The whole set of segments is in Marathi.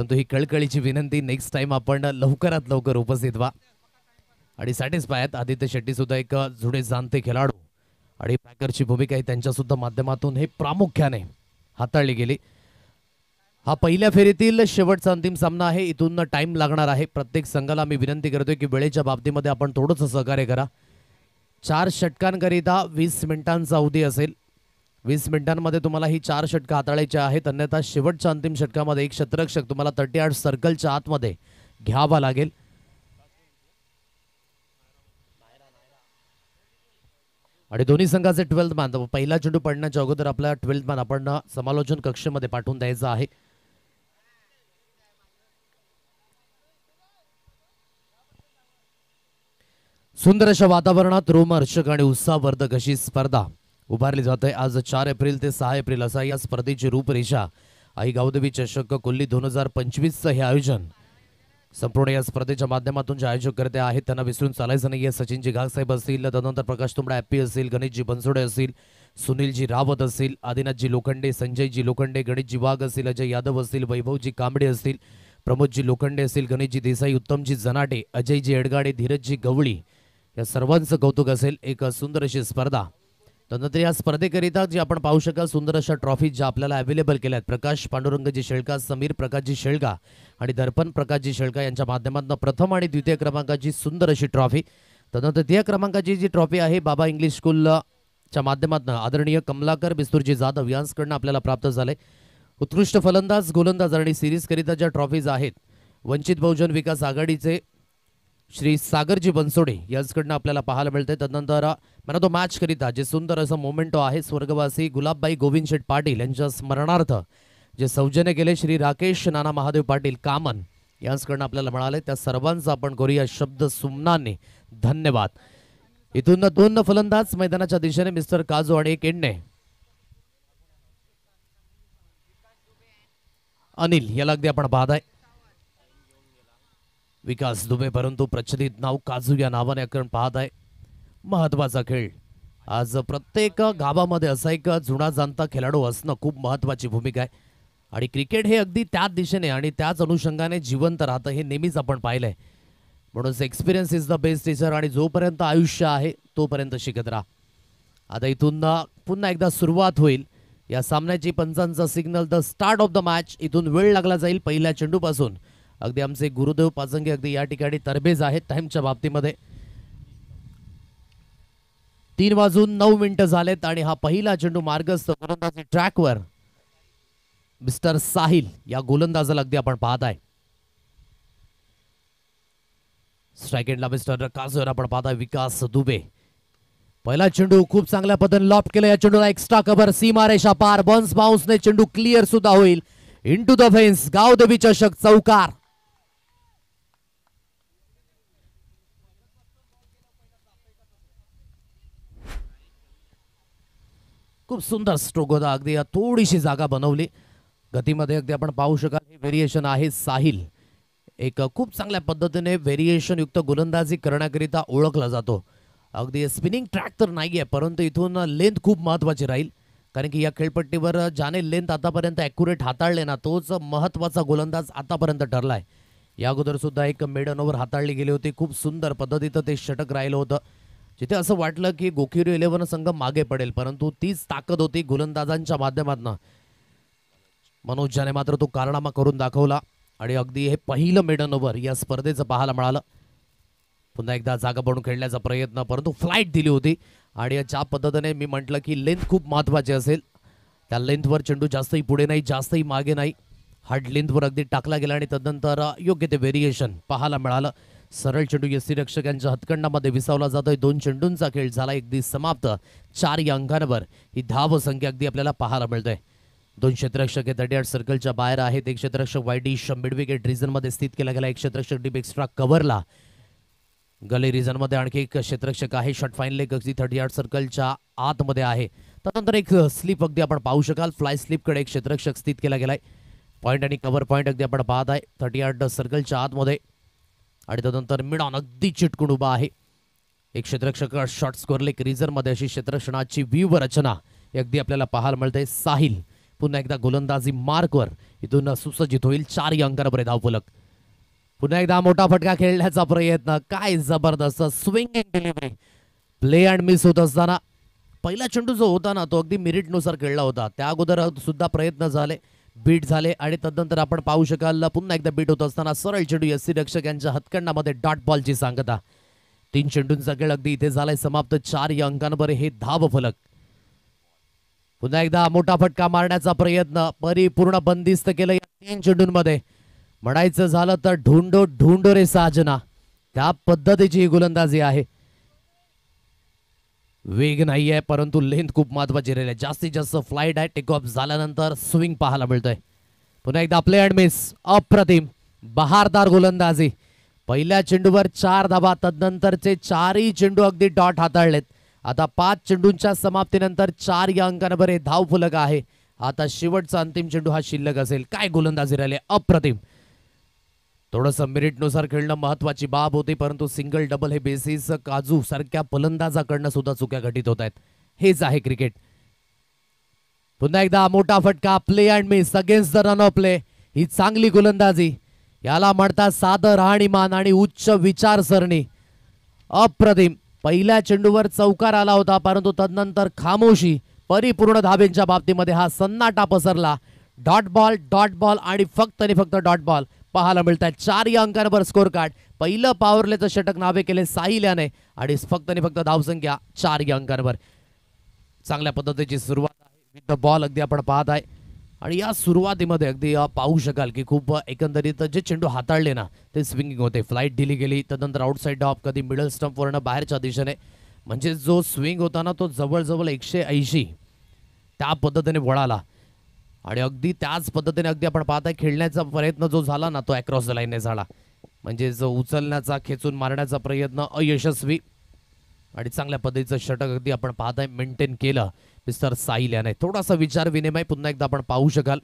परंतु ही कळकळीची विनंती, नेक्स्ट टाइम आपण लवकरात लवकर उपस्थित व्हा आणि सॅटिस्फाय आहेत. आदित्य शेट्टी सुद्धा एक जुने जाणते खेळाडू आणि पॅकरची भूमिका आहे त्यांच्या सुद्धा माध्यमातून हे प्रामुख्याने हाताळली गेली. हा पहिल्या फेरीतील शेवटचा अंतिम सामना आहे. इथून टाइम लागणार आहे. प्रत्येक संघाला मी विनंती करतोय की वेळेच्या बाबतीमध्ये आपण थोडंसं सहकार्य करा. 4 षटकांकरिता 20 मिनिटांचा अवधी असेल. 20 मिनिटांमध्ये तुम्हाला ही 4 षटकं हाताळायची आहेत. अन्यथा शेवटच्या अंतिम षटकामध्ये एक क्षेत्ररक्षक तुम्हाला 38 सर्कलच्या आतमध्ये घ्यावा लागेल. आणि दोन्ही संघाचे 12th मॅन, पहिला चेंडू पडण्याच्या अगोदर आपला 12th मॅन आपण समालोचन कक्षामध्ये पाठवून द्यायचा आहे. सुंदर अशा वातावरणात रोमहर्षक आणि उत्साहवर्धक अशी स्पर्धा उभारली जाते. आज 4 एप्रिल ते 6 एप्रिल असा या स्पर्धेची रूपरेषा. आई गावदेवी चषक कोल्ली 2025चं हे आयोजन संपूर्ण या स्पर्धेच्या माध्यमातून जे आयोजक करते आहेत त्यांना विसरून चालायचं नाहीये. सचिनजी घागसाहेब असतील, तदनंतर प्रकाश तुंबडा ॲप्पी असतील, गणेशजी बनसोडे असतील, सुनीलजी रावत असतील, आदिनाथजी लोखंडे, संजयजी लोखंडे, गणेशजी वाघ असतील, अजय यादव असतील, वैभवजी कांबडे असतील, प्रमोदजी लोखंडे असतील, गणेशजी देसाई, उत्तमजी जनाटे, अजयजी एडगाडे, धीरजजी गवळी या सर्वांचं कौतुक असेल. एक सुंदर अशी स्पर्धा. तदनंतर या स्पर्धेकरिता जे आपण पाहू शकाल सुंदर अशा ट्रॉफी ज्या आपल्याला अवेलेबल केल्या आहेत. प्रकाश पांडुरंगजी शेळका, समीर प्रकाशजी शेळका आणि दर्पण प्रकाशजी शेळका यांच्या माध्यमातून प्रथम आणि द्वितीय क्रमांकाची सुंदर अशी ट्रॉफी. तदनंतर तृतीय क्रमांकाची जी ट्रॉफी आहे बाबा इंग्लिश स्कूलच्या माध्यमातून आदरणीय कमलाकर बिस्तूरजी जाधव यांच्याकडनं आपल्याला प्राप्त झाले. उत्कृष्ट फलंदाज, गोलंदाज आणि सिरीजकरिता ज्या ट्रॉफीज आहेत वंचित बहुजन विकास आघाडीचे श्री सागरजी बनसोडे यांच्याकडनं आपल्याला पाहायला मिळते. तदनंतर मॅन ऑफ द मॅच करिता जे सुंदर असं मोमेंटो आहे स्वर्गवासी गुलाबबाई गोविंद शेठ पाटील यांच्या स्मरणार्थ जे सौजन्य केले श्री राकेश नाना महादेव पाटील कामन यांच्याकडनं आपल्याला मिळाले. त्या सर्वांचा आपण करूया शब्द सुमनाने धन्यवाद. इथून 2 फलंदाज मैदानाच्या दिशेने मिस्टर काजो आणि एक एंडे अनिल याला अगदी आपण पाहताय विकास दुबे, परंतु प्रचलित नाव काजू या नावाने आपण पाहत आहे. महत्वाचा खेळ. आज प्रत्येक गावामध्ये असा एक जुना जाणता खेळाडू असणं खूप महत्वाची भूमिका आहे आणि क्रिकेट हे अगदी त्याच दिशेने आणि त्याच अनुषंगाने जिवंत राहतं हे नेहमीच आपण पाहिलंय. म्हणून experience is the best teacher आणि जोपर्यंत आयुष्य आहे तोपर्यंत शिकत राहा. आता इथून पुन्हा एकदा सुरुवात होईल या सामन्याची. पंचांचा signal the start of the match. इथून वेळ लागला जाईल पहिल्या चेंडूपासून. अगदी आमचे गुरुदेव पाजंगे अगदी या ठिकाणी तरबेज आहेत टाइमच्या बाबतीमध्ये. 3:09 झालेत आणि हा पहिला चेंडू मार्गस्थ गोलंदाजी ट्रॅकवर मिस्टर साहिल या गोलंदाजाला अगदी आपण पाहत आहे. स्ट्राइक एंडला मिस्टर काजोर आपण पाहताय विकास दुबे. पहिला चेंडू खूप चांगल्या पद्धतीने लॉफ्ट केला. या चेंडूला एक्स्ट्रा कव्हर, सीमारेषा पार, बन्स बाउन्सने चेंडू क्लिअर सुद्धा होईल. Into the fence. गावदेवी चषक चौकार. खूप सुंदर स्ट्रोक होता. अगदी थोडीशी जागा बनवली गतीमध्ये. अगदी आपण पाहू शकाल हे व्हेरिएशन आहे. साहिल एक खूप चांगल्या पद्धतीने व्हेरिएशन युक्त गोलंदाजी करण्याकरिता ओळखला जातो. अगदी स्पिनिंग ट्रॅक तर नाहीये परंतु इथून लेंथ खूप महत्वाची राहील कारण की या खेळपट्टीवर ज्याने लेंथ आतापर्यंत ॲक्युरेट हाताळले ना तोच महत्वाचा गोलंदाज आतापर्यंत ठरलाय. या अगोदर सुद्धा एक मेडन ओव्हर हाताळली गेली होती. खूप सुंदर पद्धतीनं ते षटक राहिलं होतं जिथे असं वाटलं की गोखिरी 11 संघ मागे पडेल परंतु तीच ताकद होती गोलंदाजांच्या माध्यमातून. मनोज ज्याने मात्र तो कारनामा करून दाखवला आणि अगदी हे पहिलं मेडन ओव्हर या स्पर्धेचं पाहायला मिळालं. पुन्हा एकदा जागा बनवून खेळण्याचा प्रयत्न परंतु फ्लाईट दिली होती आणि ज्या पद्धतीने मी म्हटलं की लेंथ खूप महत्त्वाची असेल त्या लेंथवर चेंडू जास्तही पुढे नाही जास्तही मागे नाही. हार्ड लेंथवर अगदी टाकला गेला आणि तदनंतर योग्य ते व्हेरिएशन पाहायला मिळालं. सरळ चेंडू यष्टीरक्षकांच्या हातखंडामध्ये विसावला जातोय. 2 चेंडूंचा खेळ झाला अगदी समाप्त. 4 या अंकांवर ही धाव संख्या अगदी आपल्याला पाहायला मिळते. 2 क्षेत्ररक्षक हे 38 सर्कलच्या बाहेर आहेत. एक क्षेत्ररक्षक वाईडिश मिड विकेट रिझनमध्ये स्थित केला गेला. एक क्षेत्ररक्षक डीप एक्स्ट्रा कव्हरला गली रिझनमध्ये आणखी एक क्षेत्ररक्षक आहे. शॉट फाईन लेग अगदी 38 सर्कलच्या आतमध्ये आहे. त्यानंतर एक स्लिप अगदी आपण पाहू शकाल. फ्लाय स्लिपकडे एक क्षेत्ररक्षक स्थित केला गेलाय. पॉईंट आणि कव्हर पॉईंट अगदी आपण पाहत आहे 38 सर्कलच्या आतमध्ये आणि त्यानंतर मिड ऑन अगदी चिटकून उभा आहे. एक क्षेत्ररक्षक शॉर्ट स्कोअर लेग रिझनमध्ये अशी क्षेत्ररक्षणाची व्यूह रचना अगदी आपल्याला पाहायला मिळते. साहिल पुन्हा एकदा गोलंदाजी मार्कवर इथून सुसज्जित होईल. 4 अंकांवर धावफलक. पुन्हा एकदा मोठा फटका खेळण्याचा प्रयत्न. काय जबरदस्त swinging delivery. Play and miss होत असताना पहिला चेंडू जो होता ना तो अगदी मेरिटनुसार खेळला होता. त्या अगोदर सुद्धा प्रयत्न झाले, बीट झाले आणि तदनंतर आपण पाहू शकाल पुन्हा एकदा बीट होत असताना सरळ चेंडू यस्सी रक्षक यांच्या हातकंडामध्ये डॉट बॉलची सांगता. 3 चेंडूंचा खेळ अगदी इथे झालाय समाप्त. 4 अंकांवर हे धाव फलक. पुन्हा एकदा मोठा फटका मारण्याचा प्रयत्न. परिपूर्ण बंदिस्त केलं या 3 चेंडूंमध्ये. म्हणायचं झालं तर ढूंढो ढूंढो रे साजना, त्या पद्धतीची ही गोलंदाजी आहे. वेग नाहीये परंतु लेंथ खूप महत्वाची राहिली. जास्तीत जास्त फ्लाइट आहे. टेक ऑफ झाल्यानंतर स्विंग पाहायला मिळतोय. पुन्हा एकदा प्ले अँड मिस. अप्रतिम बहारदार गोलंदाजी. पहिल्या चेंडूवर 4 धावा, तदनंतरचे 4ही चेंडू अगदी डॉट हाताळलेत. आता 5 चेंडूंच्या समाप्तीनंतर 4 या अंकांवर हे धाव फलक आहे. आता शेवटचा अंतिम चेंडू हा शिल्लक असेल. काय गोलंदाजी राहिली, अप्रतिम. थोडंसं मेरिटनुसार खेळणं महत्वाची बाब होती परंतु सिंगल डबल हे बेसिस काजू सारख्या फलंदाजाकडनं सुद्धा चुक्या घटित होत आहेत. हेच आहे क्रिकेट. पुन्हा एकदा मोठा फटका. Play and miss against the run of play. ही चांगली गोलंदाजी. याला म्हणतात साधं राहणीमान आणि उच्च विचारसरणी. अप्रतिम. पहिल्या चेंडूवर चौकार आला होता परंतु तदनंतर खामोशी. परिपूर्ण धाब्यांच्या बाबतीमध्ये हा सन्नाटा पसरला. डॉट बॉल आणि फक्त डॉट बॉल पाहायला मिळतात. 4 या अंकांवर स्कोर कार्ड. पहिलं पॉवरलेचं षटक नावे केले साहिल याने आणि फक्त धावसंख्या 4 या अंकांवर. चांगल्या पद्धतीची सुरुवात आहे विथ द बॉल अगदी आपण पाहत आहे. आणि या सुरुवातीमध्ये अगदी पाहू शकाल की खूप एकंदरीत जे चेंडू हाताळले ना ते स्विंगिंग होते. फ्लाईट दिली गेली, तदनंतर आउटसाइड डॉप, कधी मिडल स्टंपवरनं बाहेरच्या दिशेने. म्हणजे जो स्विंग होता ना तो जवळजवळ 180 त्या पद्धतीने वळाला. आणि अगदी त्याच पद्धतीने अगदी आपण पाहताय खेळण्याचा प्रयत्न जो झाला ना तो अक्रॉस द लाईनने झाला. म्हणजे जो उचलण्याचा खेचून मारण्याचा प्रयत्न अयशस्वी. आणि चांगल्या पद्धतीचं षटक अगदी आपण पाहताय मेंटेन केलं मिस्टर साहिल याने. थोडासा विचार विनिमय पुन्हा एकदा आपण पाहू शकाल.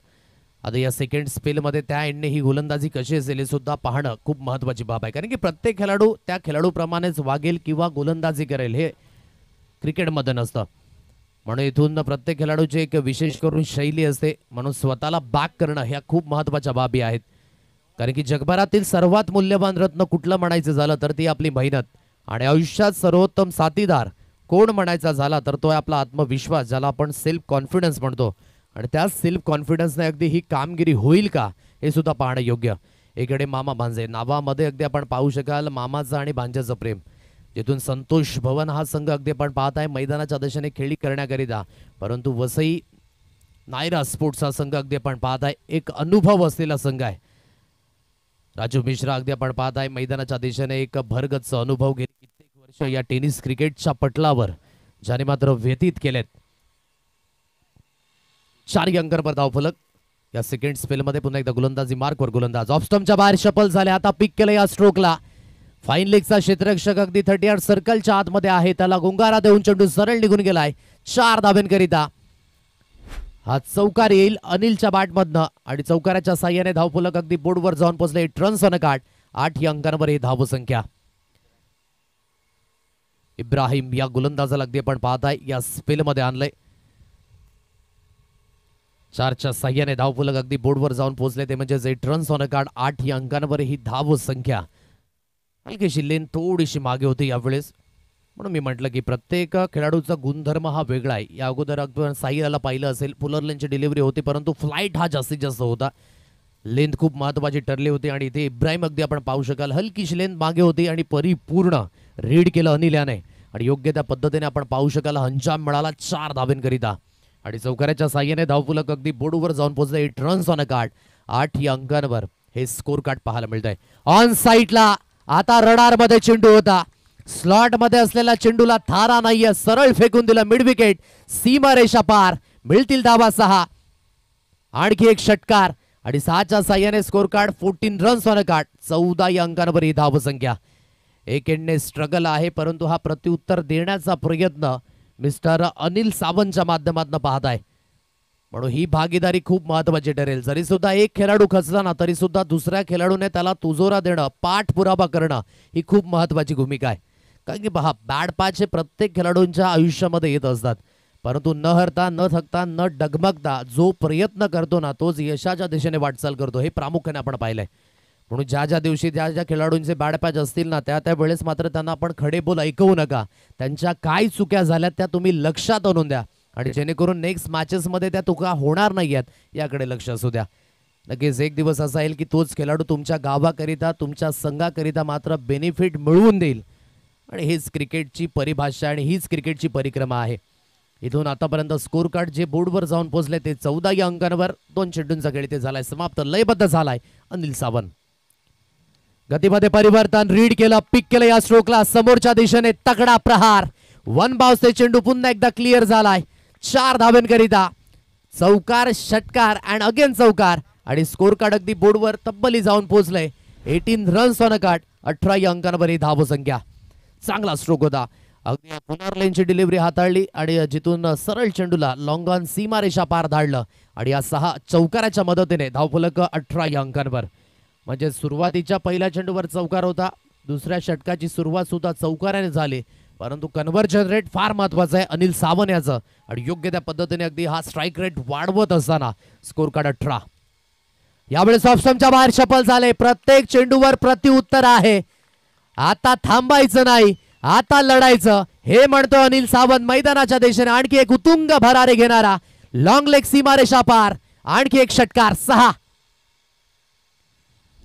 आता या सेकंड स्पेलमध्ये त्या एंडने ही गोलंदाजी कशी असेल हे सुद्धा पाहणं खूप महत्वाची बाब आहे. कारण की प्रत्येक खेळाडू त्या खेळाडूप्रमाणेच वागेल किंवा गोलंदाजी करेल हे क्रिकेटमध्ये नसतं. म्हणून इथून प्रत्येक खेळाडूची एक विशेष करून शैली असते. म्हणून स्वतःला बॅक करणं ह्या खूप महत्वाच्या बाबी आहेत. कारण की जगभरातील सर्वात मूल्यवान रत्न कुठलं म्हणायचं झालं तर ती आपली मेहनत. आणि आयुष्यात सर्वोत्तम साथीदार कोण म्हणायचा झाला तर तो आहे आपला आत्मविश्वास, ज्याला आपण सेल्फ कॉन्फिडन्स म्हणतो. आणि त्या सेल्फ कॉन्फिडन्सने अगदी ही कामगिरी होईल का हे सुद्धा पाहणं योग्य. एकडे मामा भांजे नावामध्ये अगदी आपण पाहू शकाल मामाचं आणि भांजाचं प्रेम. जिथून संतोष भवन हा संघ अगदी आपण पाहत आहे मैदानाच्या दिशेने खेळी करण्याकरिता. परंतु वसई नायरा स्पोर्ट्स हा संघ अगदी आपण पाहत आहे एक अनुभव असलेला संघ आहे. राजू मिश्रा अगदी आपण पाहत आहे मैदानाच्या दिशेने एक भरगच्च अनुभव गेले कित्येक वर्ष या टेनिस क्रिकेटच्या पटलावर ज्याने मात्र व्यतीत केलेत. 4 अंकांवर धावफलक. या सेकंड स्पेलमध्ये पुन्हा एकदा गोलंदाजी मार्कवर गोलंदाज ऑफ स्टंपच्या बाहेर शफल झाले. आता पिक केलं या स्ट्रोकला. फाईन लेगचा क्षेत्ररक्षक अगदी 38 सर्कलच्या आतमध्ये आहे. त्याला गुंगारा देऊन चेंडू सरळ निघून गेलाय 4 धाब्यांकरिता. हा चौकार येईल अनिलच्या बॅटमधनं आणि चौकाराच्या साह्याने धावफलक अगदी बोर्डवर जाऊन पोहोचले. 8 रन्स ऑन अ कार्ड. 8 या अंकांवर ही धावसंख्या. इब्राहिम या गोलंदाजाला अगदी आपण पाहताय या स्पेलमध्ये आणलंय. 4च्या साह्याने धावफलक अगदी बोर्डवर जाऊन पोहोचले ते म्हणजे 8 रन्स ऑन अ कार्ड. 8 या अंकांवर ही धावसंख्या. हलकीशी लेन थोडीशी मागे होती यावेळेस. म्हणून मी म्हटलं की प्रत्येक खेळाडूचा गुणधर्म हा वेगळा आहे. या अगोदर अगदी साहिलला पाहिलं असेल पुलर लेनची डिलिव्हरी होती परंतु फ्लाईट हा जास्तीत जास्त होता. लेंथ खूप महत्वाची ठरली होती आणि इथे इब्राहिम अगदी आपण पाहू शकाल हलकीशी लेंथ मागे होती आणि परिपूर्ण रीड केलं अनिल याने. आणि योग्य त्या पद्धतीने आपण पाहू शकाल अंजाम मिळाला 4 धाब्यांकरिता. आणि चौकाराच्या साह्याने धावफलक अगदी बोर्डवर जाऊन पोहोचले. 8 रन्स ऑन अ कार्ड. 8 या अंकांवर हे स्कोर कार्ड पाहायला मिळत आहे. ऑन साईडला आता रडार मध्ये चेंडू होता. स्लॉट मध्ये असलेल्या चेंडूला थारा नाहीये. सरळ फेकून दिला मिड विकेट. सीमारेषा पार. मिळतील धावा 6. आणखी एक षटकार आणि 6च्या साह्याने score card 14 runs on a card. 14 या अंकांवर ही धावसंख्या. एक एंडने स्ट्रगल आहे परंतु हा प्रत्युत्तर देण्याचा प्रयत्न मिस्टर अनिल सावंतच्या माध्यमातून पाहत आहे. म्हणून ही भागीदारी खूप महत्वाची ठरेल. जरी सुद्धा एक खेळाडू खचला ना तरी सुद्धा दुसऱ्या खेळाडूने त्याला तुजोरा देणं पाठपुरावा करणं ही खूप महत्वाची भूमिका आहे. कारण की पहा बॅड पॅच हे प्रत्येक खेळाडूंच्या आयुष्यामध्ये येत असतात परंतु न हरता, न थकता, न डगमगता जो प्रयत्न करतो ना, तोच यशाच्या दिशेने वाटचाल करतो. हे प्रामुख्याने आपण पाहिलंय. म्हणून ज्या ज्या दिवशी ज्या ज्या खेळाडूंचे बॅड पॅच असतील ना, त्या त्या वेळेस मात्र त्यांना आपण खडे बोल ऐकवू नका. त्यांच्या काय चुक्या झाल्यात त्या तुम्ही लक्षात आणून द्या आणि जेणेकरून नेक्स्ट मॅचेसमध्ये त्या चुका होणार नाहीयेत याकडे लक्ष असू द्या. नक्कीच एक दिवस असा येईल की तोच खेळाडू तुमच्या गावाकरिता, तुमच्या संघाकरिता मात्र बेनिफिट मिळवून देईल. आणि हीच क्रिकेटची परिभाषा आणि हीच क्रिकेटची परिक्रमा आहे. इथून आतापर्यंत स्कोर कार्ड जे बोर्डवर जाऊन पोहोचले ते 14 या अंकांवर. 2 चेंडूंचा खेळ इथे झालाय समाप्त. लयबद्ध झालाय अनिल सावंत. गतीमध्ये परिवर्तन, रीड केलं, पिक केलं या स्ट्रोकला. समोरच्या दिशेने तगडा प्रहार. 1 बाउन्सचे चेंडू पुन्हा एकदा क्लिअर झालाय 4 धावांकरिता. चौकार, षटकार अँड अगेन चौकार आणि स्कोर कार्ड अगदी बोर्डवर तब्बली जाऊन पोहोचले. 18 रन्स ऑन अ कार्ड. 18 या अंकांवर ही धावसंख्या. चांगला स्ट्रोक होता. अगदी पुनर्लेनची डिलिव्हरी हाताळली आणि जिथून सरळ चेंडूला लॉंग ऑन सीमारेषा पार धाडलं आणि या 6 चौकाराच्या मदतीने धावफलक 18 या अंकांवर. म्हणजे सुरुवातीच्या पहिल्या चेंडूवर चौकार होता. दुसऱ्या षटकाची सुरुवात सुद्धा चौकाराने झाली. परंतु कन्व्हर्जन रेट फार महत्वाचा आहे अनिल सावंत याचं आणि योग्य त्या पद्धतीने अगदी हा स्ट्राईक रेट वाढवत असताना स्कोर कार्ड 18. यावेळेस ऑप्शनच्या बाहेर शफल झाले. प्रत्येक चेंडूवर प्रत्युत्तर आहे. आता थांबायचं नाही, आता लढायचं हे म्हणतो अनिल सावंत. मैदानाच्या दिशेने आणखी एक उत्तुंग भरारे घेणारा लॉंग लेग सीमारेषा पार. आणखी एक षटकार 6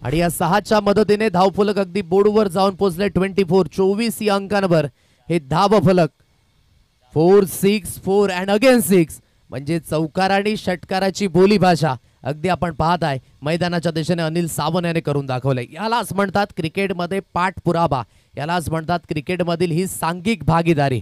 आणि या 6च्या मदतीने धावफलक अगदी बोर्डवर जाऊन पोहोचले 24 या अंकांवर. हे धावफलक 4, 6, 4 अँड अगेन 6 म्हणजे चौकार आणि षटकाराची बोलीभाषा अगदी आपण पाहत आहे मैदानाच्या दिशेने अनिल सावंत याने करून दाखवलंय. यालाच म्हणतात क्रिकेटमध्ये पाठपुरावा, यालाच म्हणतात क्रिकेटमधील ही सांघिक भागीदारी.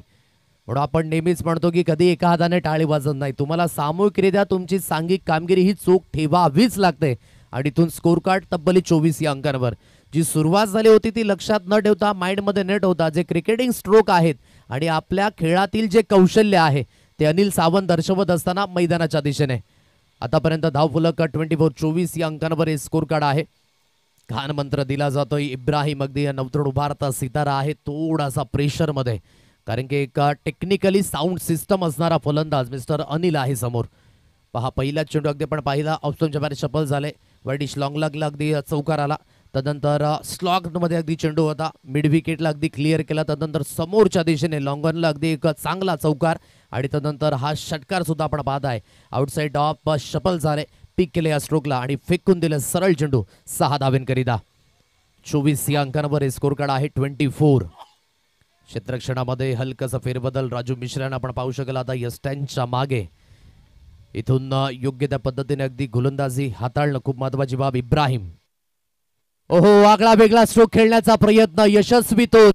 म्हणून आपण नेहमीच म्हणतो की कधी एका हाताने टाळी वाजत नाही. तुम्हाला सामूहिकरित्या तुमची सांघिक कामगिरी ही चोख ठेवावीच लागते. आणि इथून स्कोर कार्ड तब्बली 24 या अंकांवर. जी सुरुवात झाली होती ती लक्षात न ठेवता, माइंडमध्ये न ठेवता जे क्रिकेटिंग स्ट्रोक आहेत आणि आपल्या खेळातील जे कौशल्य आहे ते अनिल सावंत दर्शवत असताना मैदानाच्या दिशेने आतापर्यंत धावफलक 24 या अंकांवर स्कोर कार्ड आहे. खान मंत्र दिला जातोय. इब्राहिम अगदी नवतरुण उभारता सितारा आहे थोडासा प्रेशर मध्ये, कारण की एक टेक्निकली साऊंड सिस्टम असणारा फलंदाज मिस्टर अनिल आहे समोर. पहा पहिला चेंडू अगदी आपण पाहिला ऑप्शनच्या बाहेर शफल झाले. वाईडिश लॉंग लागला अगदी चौकार आला. तदनंतर स्लॉग मध्ये अगदी चेंडू होता, मिड विकेटला अगदी क्लिअर केला. तदनंतर समोरच्या दिशेने लॉंगॉनला अगदी एक चांगला चौकार आणि तदनंतर हा षटकार सुद्धा आपण पाहत आहे. आउटसाइड ऑफ शफल झाले, पिक केले या स्ट्रोकला आणि फेकून दिले सरळ चेंडू 6 धावेंकरिता. 24 या अंकांवर स्कोर कार्ड आहे 24. क्षेत्ररक्षणामध्ये हलकसा फेरबदल राजू मिश्रा यांना आपण पाहू शकाल आता यस्टॅनच्या मागे. इथून योग्य त्या पद्धतीने अगदी गोलंदाजी हाताळणं खूप महत्वाची बाब. इब्राहिम ओहो आगळा वेगळा स्ट्रोक खेळण्याचा प्रयत्न यशस्वी तोच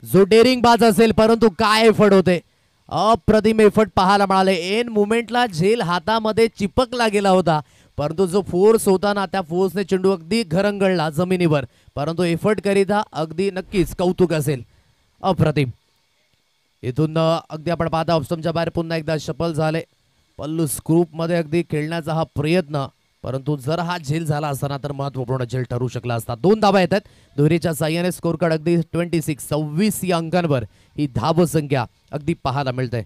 जो डेअरिंग बाज असेल, परंतु काय एफर्ट होते, अप्रतिम एफर्ट पाहायला मिळाले. एन मुमेंटला झेल हातामध्ये चिपकला गेला होता, परंतु जो फोर्स होता ना त्या फोर्सने चेंडू अगदी घरंगळला जमिनीवर. परंतु एफर्ट करिता अगदी नक्कीच कौतुक असेल. अप्रतिम. इथून अगदी आपण पाहता ऑप्शनच्या बाहेर पुन्हा एकदा शफल झाले. पल्लू स्क्रूप मध्ये अगदी खेळण्याचा हा प्रयत्न, परंतु जर हा झेल झाला असताना तर महत्वपूर्ण झेल ठरू शकला असता. 2 धावा येतात दुहेरीच्या साह्याने. स्कोर कार्ड अगदी 26 या अंकांवर ही धावसंख्या अगदी पाहायला मिळते.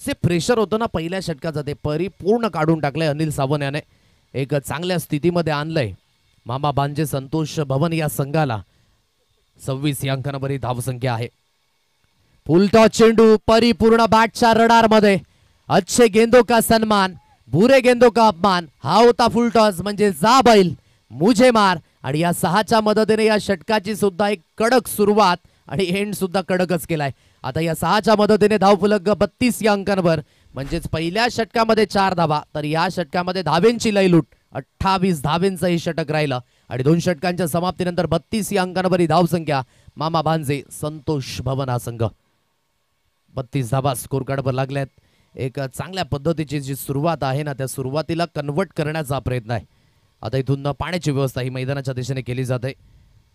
जे प्रेशर होतं ना पहिल्या षटकाचं ते परिपूर्ण काढून टाकलंय अनिल सावंत याने. एक चांगल्या स्थितीमध्ये आणलंय मामा बांजे संतोष भवन या संघाला. 26 या अंकांवर ही धावसंख्या आहे. फुलटॉस चेंडू परिपूर्ण बॅटच्या रडार मध्ये. अच्छे गेंदों का सन्मान, बुरे गेंदों का अपमान. हा होता फुलटॉस म्हणजे जा बैल मुझे मार. आणि या 6च्या मदतीने या षटकाची सुद्धा एक कडक सुरुवात आणि एंड सुद्धा कडकच केलाय. आता या 6च्या मदतीने धावफलक 32 या अंकांवर. म्हणजेच पहिल्या षटकामध्ये 4 धावा, तर या षटकामध्ये धावेंची लयलूट 28 धावेंचं हे षटक राहिलं. आणि 2 षटकांच्या समाप्तीनंतर 32 या अंकांवर ही धावसंख्या. मामा भांजे संतोष भवन हा संघ 32 धावा स्कोर कार्डवर लागल्यात. एक चांगल्या पद्धतीची जी सुरुवात आहे ना त्या सुरुवातीला कन्वर्ट करण्याचा प्रयत्न आहे. आता इथून पाण्याची व्यवस्था ही मैदानाच्या दिशेने केली जाते.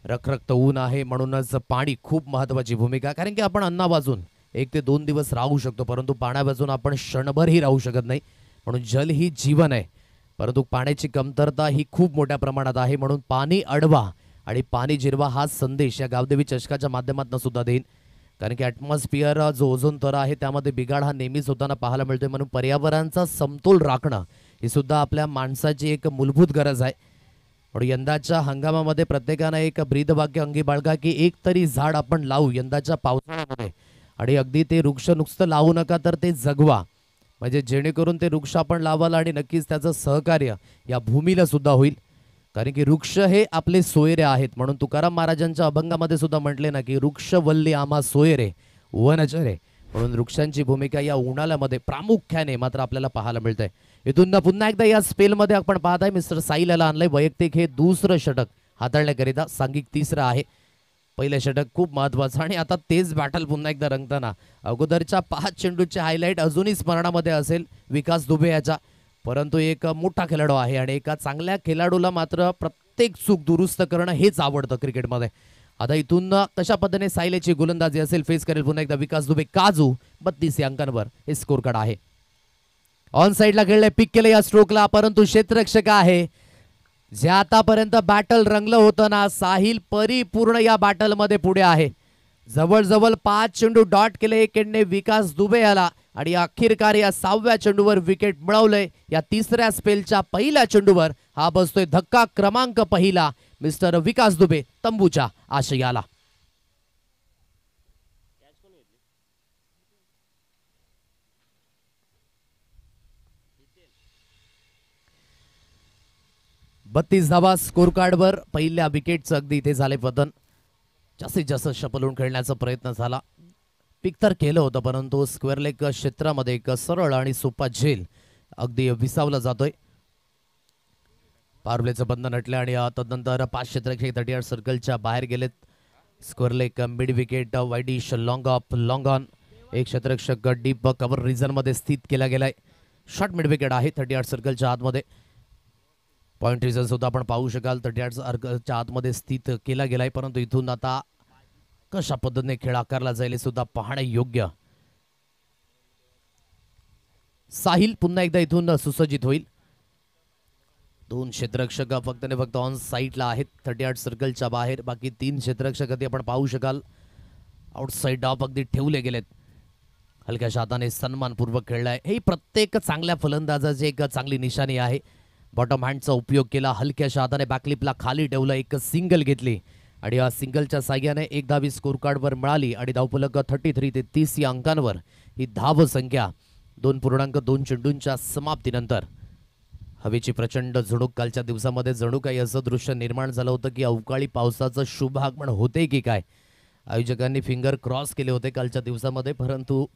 रखरखत ऊन आहे म्हणूनच पाणी खूप महत्वाची भूमिका, कारण की आपण अन्ना वाजून 1 ते 2 दिवस राहू शकतो, परंतु पाण्या वाजून आपण क्षणभरही राहू शकत नाही. म्हणून जल ही जीवन आहे, परंतु पाण्याची कमतरता ही खूप मोठ्या प्रमाणात आहे. म्हणून पाणी अडवा आणि पाणी जिरवा हा संदेश या गावदेवी चषकाच्या माध्यमातून सुद्धा देईन. कारण की ॲटमॉस्फिअर जो ओझोन थर आहे त्यामध्ये बिघाड हा नेहमीच होताना पाहायला मिळतोय. म्हणून पर्यावरणाचा समतोल राखणं ही सुद्धा आपल्या माणसाची एक मूलभूत गरज आहे. पण यंदाच्या हंगामामध्ये प्रत्येकानं एक ब्रीदवाक्य अंगी बाळगा की एक तरी झाड आपण लावू यंदाच्या पावसाळ्यामध्ये. आणि अगदी ते वृक्ष नुसतं लावू नका तर ते जगवा, म्हणजे जेणेकरून ते वृक्ष आपण लावाल आणि नक्कीच त्याचं सहकार्य या भूमीला सुद्धा होईल. कारण की वृक्ष हे आपले सोयरे आहेत. म्हणून तुकाराम महाराजांच्या अभंगामध्ये सुद्धा म्हटले ना की वृक्ष वल्ली आम्हा सोयरे वनचरे. म्हणून वृक्षांची भूमिका या उन्हाळ्यामध्ये प्रामुख्याने मात्र आपल्याला पाहायला मिळते. इथून पुन्हा एकदा या स्पेलमध्ये आपण पाहताय मिस्टर साहिल याला आणलंय. वैयक्तिक हे दुसरं षटक हाताळण्याकरिता, सांघिक तिसरं आहे. पहिले षटक खूप महत्वाचं आणि आता तेच बॅटल पुन्हा एकदा रंगताना अगोदरच्या 5 चेंडूचे हायलाईट अजूनही स्मरणामध्ये असेल विकास दुबे याचा. परंतु एक मोठा खेळाडू आहे आणि एका चांगल्या खेळाडूला मात्र प्रत्येक चूक दुरुस्त करणं हेच आवडतं क्रिकेटमध्ये. आता इथून कशा पद्धतीने सायलेची गोलंदाजी असेल, फेस करेल पुन्हा एकदा विकास दुबे. काजू 32 अंकांवर हे स्कोर कार्ड आहे. ऑन साइडला खेळले, पिक केलं या स्ट्रोकला, परंतु क्षेत्ररक्षक आहे जे आतापर्यंत बॅटल रंगलं होतं ना, साहिल परिपूर्ण या बॅटल मध्ये पुढे आहे. जवळजवळ 5 चेंडू डॉट केले एकेडने विकास दुबे याला आणि अखेरकार या 6व्या चेंडूवर विकेट मिळवलंय. या तिसऱ्या स्पेलच्या पहिल्या चेंडूवर हा बसतोय धक्का क्रमांक पहिला मिस्टर विकास दुबे तंबूच्या आशयाला. बत्तीस धावा स्कोर कार्डवर. पहिल्या विकेटचं अगदी इथे झाले पतन. जास्तीत जास्त शपलून खेळण्याचा प्रयत्न झाला, पिक तर केलं होतं, परंतु स्क्वेअर लेग क्षेत्रामध्ये एक सरळ आणि सोपा झेल अगदी विसावला जातोय. पावरप्लेचं बंधन हटले आणि तदनंतर 5 क्षेत्ररक्षक 38 सर्कलच्या बाहेर गेलेत. Square leg mid wicket widish long of long on. एक क्षेत्ररक्षक डीप कव्हर रिझन मध्ये स्थित केला गेलाय. शॉर्ट मिड विकेट आहे 38 सर्कलच्या आतमध्ये. पॉइंट रिझन सुद्धा आपण पाहू शकाल 38 सर्कलच्या आतमध्ये स्थित केला गेलाय. परंतु इथून आता कशा पद्धतीने खेळ आकारला जाईल सुद्धा पाहणे योग्य. साहिल पुन्हा एकदा इथून सुसज्जित होईल. 2 क्षेत्ररक्षक फक्त ऑन साइडला आहेत 38 सर्कलच्या बाहेर. बाकी 3 क्षेत्ररक्षक आपण पाहू शकाल आउटसाइड ऑफ अगदी ठेवले गेलेत. हलक्याशा हाताने सन्मानपूर्वक खेळलाय. हे प्रत्येक चांगल्या फलंदाजाची एक चांगली निशाणी आहे. बॉटम हँडचा उपयोग केला, हलक्याशा हाताने बॅकलिपला खाली ठेवलं, एक सिंगल घेतली आणि या सिंगलच्या साह्याने एक धावी स्कोर कार्डवर मिळाली आणि धावफलक 33 ते 30 या अंकांवर ही धाव संख्या 2.2 चेंडूंच्या समाप्तीनंतर. हवेची प्रचंड झुळूक कालच्या दिवसामध्ये जणू काही असं दृश्य निर्माण झालं होतं की अवकाळी पावसाचं शुभ आगमन होते की काय. आयोजकांनी फिंगर क्रॉस केले होते कालच्या दिवसामध्ये, परंतु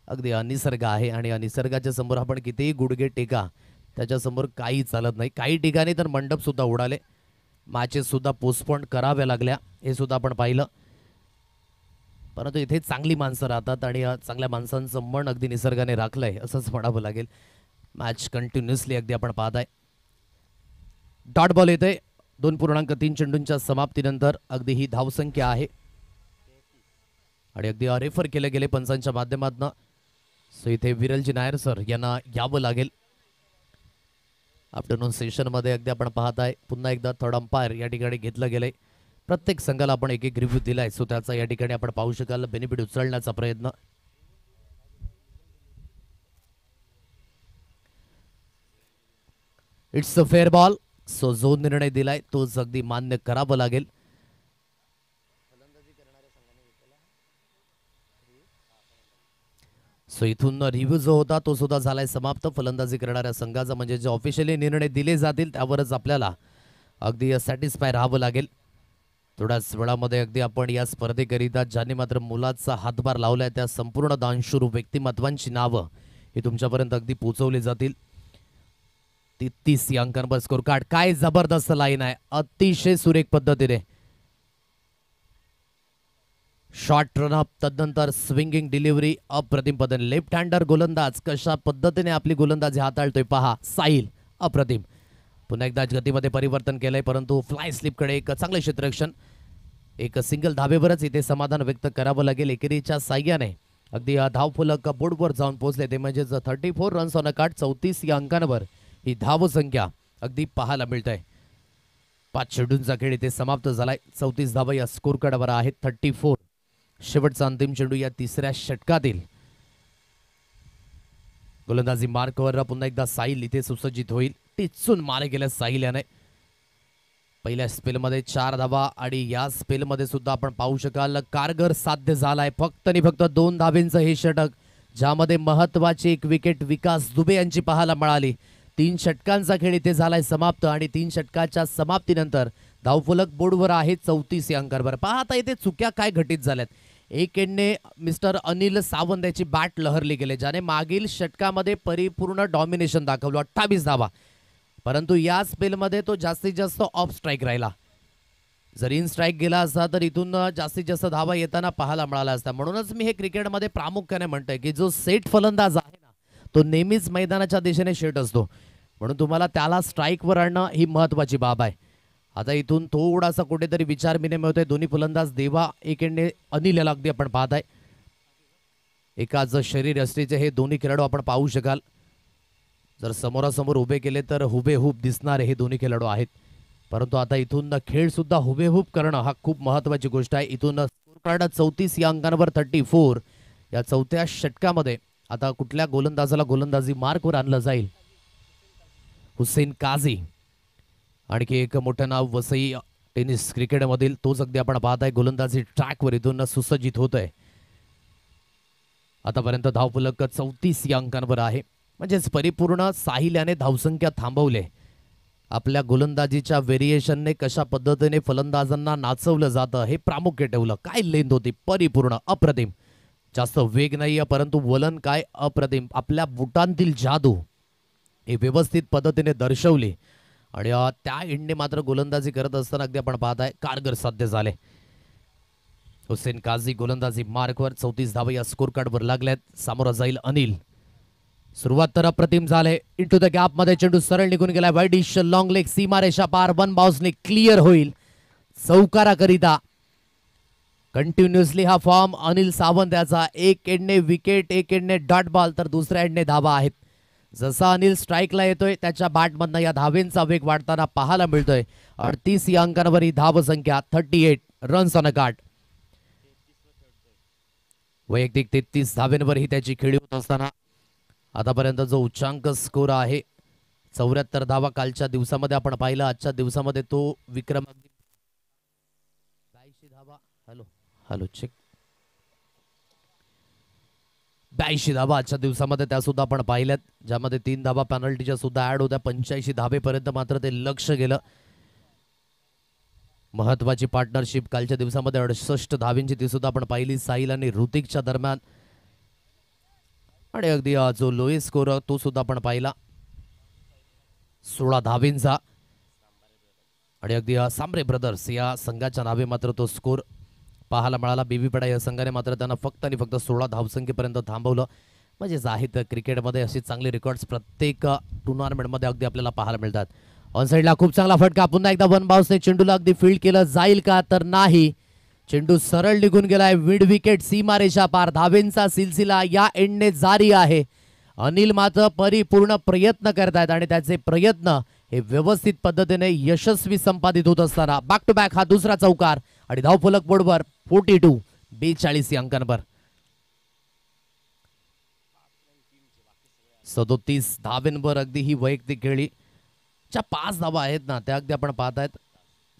अगदी अनिसर्ग आहे आणि अनिसर्गाच्या समोर आपण कितीही गुडघे टेका त्याच्यासमोर काही चालत नाही. काही ठिकाणी तर मंडप सुद्धा उडाले, मॅचेस सुद्धा पोस्टपोन कराव्या लागल्या, हे सुद्धा आपण पाहिलं. परंतु इथे चांगली माणसं राहतात आणि चांगल्या माणसांचं मन अगदी निसर्गाने राखलंय असंच म्हणावं लागेल. मॅच कंटिन्युअसली अगदी आपण पाहताय. डॉट बॉल येते 2.3 चेंडूंच्या समाप्तीनंतर. अगदी ही धावसंख्या आहे आणि अगदी रेफर केले गेले पंचांच्या माध्यमातून. सो इथे विरलजी नायर सर यांना यावं लागेल. आफ्टरनून सेशनमध्ये अगदी आपण पाहताय पुन्हा एकदा थर्ड अंपायर या ठिकाणी घेतलं गेलंय. प्रत्येक संघाला आपण एक एक रिव्ह्यू दिलाय, सो त्याचा या ठिकाणी आपण पाहू शकाल बेनिफिट उचलण्याचा प्रयत्न. It's a fair ball. So जो निर्णय दिलाय तोच अगदी मान्य करावं लागेल. सो इथून रिव्ह्यू जो होता तो सुद्धा झालाय समाप्त. फलंदाजी करणाऱ्या संघाचा म्हणजे जे ऑफिशियली निर्णय दिले जातील त्यावरच आपल्याला अगदी सॅटिस्फाय राहावं लागेल. थोड्याच वेळामध्ये अगदी आपण या स्पर्धेकरिता ज्यांनी मात्र मुलाचा हातभार लावलाय त्या संपूर्ण दानशूर व्यक्तिमत्वांची नावं ही तुमच्यापर्यंत अगदी पोहोचवली जातील. 33 या अंकांवर स्कोर कार्ड. काय जबरदस्त लाईन आहे, अतिशय सुरेख पद्धतीने शॉर्ट रन अप, तदनंतर स्विंगिंग डिलिव्हरी अप्रतिम पद्धतीने. लेफ्ट हँडर गोलंदाज कशा पद्धतीने आपली गोलंदाजी हाताळतोय पहा साहिल, अप्रतिम. पुन्हा एकदा गतीमध्ये परिवर्तन केलंय, परंतु फ्लाय स्लिपकडे एक चांगले क्षेत्ररक्षण. एक सिंगल धाबेवरच इथे समाधान व्यक्त करावं लागेल. एकेरीच्या साह्याने अगदी धावफलक बोर्डवर जाऊन पोहोचले, ते म्हणजे 34 रन्स ऑन अ कार्ड. 34 या अंकांवर ही धाव संख्या अगदी पाहायला मिळत आहे. 5 चेंडूंचा खेळ इथे समाप्त झालाय. 34 धावा या स्कोर कार्डवर आहेत. 34 शेवटचा अंतिम चेंडू या तिसऱ्या षटकातील. गोलंदाजी मार्कवर पुन्हा एकदा साहिल इथे सुसज्जित होईल. टिचून मारे गेल्या साहिल याने. पहिल्या स्पेलमध्ये 4 धावा आणि या स्पेलमध्ये सुद्धा आपण पाहू शकाल कारगर साध्य झालाय. फक्त आणि फक्त 2 धावेंचं हे षटक, ज्यामध्ये महत्वाची एक विकेट विकास दुबे यांची पाहायला मिळाली. 3 षटकांचा खेळ इथे झालाय समाप्त आणि 3 षटकाच्या समाप्तीनंतर धावफलक बोर्डवर आहे 34 या अंकांवर. पहा आता इथे चुक्या काय घटित झाल्यात. एक एंडने मिस्टर अनिल सावंत याची बॅट लहरली गेले, ज्याने मागील षटकामध्ये परिपूर्ण डॉमिनेशन दाखवलं 28 धावा. परंतु या स्पेलमध्ये तो जास्तीत जास्त ऑफ स्ट्राईक राहिला. जर इन स्ट्राईक गेला असता तर इथून जास्तीत जास्त धावा येताना पाहायला मिळाला असता. म्हणूनच मी हे क्रिकेटमध्ये प्रामुख्याने म्हणतोय की जो सेट फलंदाज आहे ना, तो नेहमीच मैदानाच्या दिशेने शेट असतो. म्हणून तुम्हाला त्याला स्ट्राईकवर आणणं ही महत्वाची बाब आहे. आता इथून थोडासा कुठेतरी विचार विनिमय होतोय. दोन्ही फलंदाज देवा एक एंडने अनिल याला अगदी आपण पाहताय. एकाच शरीर असलेचे हे दोन्ही खेळाडू आपण पाहू शकाल. जर समोरासमोर उभे केले तर हुबेहूब दिसणारे हे दोन्ही खेळाडू आहेत. परंतु आता इथून खेळ सुद्धा हुबेहूब करणं हा खूप महत्वाची गोष्ट आहे. इथून स्कोर कार्ड 34 या अंकांवर 34. या चौथ्या षटकामध्ये आता कुठल्या गोलंदाजाला गोलंदाजी मार्कवर आणलं जाईल. हुसेन काझी, आणखी एक मोठं नाव वसई टेनिस क्रिकेटमधील, तोच अगदी आपण पाहताय गोलंदाजी ट्रॅकवर इथून सुसज्जित होत आहे. आतापर्यंत धावफलक 34 या अंकांवर आहे. म्हणजेच परिपूर्ण साहिल याने धावसंख्या थांबवले. आपल्या गोलंदाजीच्या व्हेरिएशनने कशा पद्धतीने फलंदाजांना नाचवलं जातं हे प्रामुख्य ठेवलं. काय लेंथ होती, परिपूर्ण अप्रतिम. जास्त वेग नाहीये परंतु वलन काय अप्रतिम. आपल्या बुटांतील जादू हे व्यवस्थित पद्धतीने दर्शवली आणि त्या एंडने मात्र गोलंदाजी करत असताना अगदी आपण पाहताय कारगर साध्य झाले. हुसेन काझी गोलंदाजी मार्कवर 34 धावा या स्कोर कार्डवर लागल्यात. सामोरा जाईल अनिल. सुरुवात तर अप्रतिम झाले. इंटू द गॅप मध्ये चेंडू सरळ निघून गेला. वाईडिश लॉंग लेग सीमारेषा पार. 1 बाउन्सने क्लिअर होईल चौकाराकरिता. कंटिन्युअसली हा फॉर्म अनिल सावंत याचा. एक एंडने विकेट, एक एंडने डॉट बॉल तर दुसऱ्या एंडने धावा आहेत. जसा अनिल स्ट्राईकला येतोय त्याच्या बॅटमधनं या धावेंचा वेग वाढताना पाहायला मिळतोय. 38 या अंकांवर ही धाव संख्या 38 रन्स ऑन अ कार्ड. वैयक्तिक 33 धावेंवर ही त्याची खेळी होत असताना आतापर्यंत जो उच्चांक स्कोर आहे 74 धावा कालच्या दिवसामध्ये आपण पाहिलं. आजच्या दिवसामध्ये तो विक्रम 82 धावा. Hello check. 82 धावा आजच्या दिवसामध्ये त्या सुद्धा आपण पाहिल्यात, ज्यामध्ये 3 धावा पेनल्टीच्या सुद्धा ऍड होत्या. 85 धावेपर्यंत मात्र ते लक्ष गेलं. महत्वाची पार्टनरशिप कालच्या दिवसामध्ये 68 धावेंची ती सुद्धा आपण पाहिली साहिल आणि ऋतिकच्या दरम्यान. आणि अगदी जो लोएस्ट स्कोर तो सुद्धा आपण पाहिला 16 धावेंचा. आणि अगदी सांबरे ब्रदर्स या संघाच्या नावे मात्र तो स्कोर पाहायला मिळाला. बीबीपेडा या संघाने मात्र त्यांना फक्त आणि फक्त 16 धावसंख्येपर्यंत थांबवलं. म्हणजेच आहेत क्रिकेटमध्ये असे चांगले रेकॉर्ड्स प्रत्येक टुर्नामेंटमध्ये अगदी आपल्याला पाहायला मिळतात. ऑन साईडला खूप चांगला फटका. पुन्हा एकदा 1 बाउन्सने चेंडूला अगदी फील्ड केलं जाईल का तर नाही. चेंडू सरळ निघून गेलाय. मिड विकेट सीमारेषा पार. धावेंचा सिलसिला या एंडने जारी आहे. अनिल मात्र परिपूर्ण प्रयत्न करतायत आणि त्याचे प्रयत्न हे व्यवस्थित पद्धतीने यशस्वी संपादित होत असताना बॅक टू बॅक हा दुसरा चौकार आणि धावफलक बोर्डवर 42 या अंकांवर. 37 धावेंवर अगदी ही वैयक्तिक खेळी. ज्या 5 धावा आहेत ना त्या अगदी आपण पाहतायत.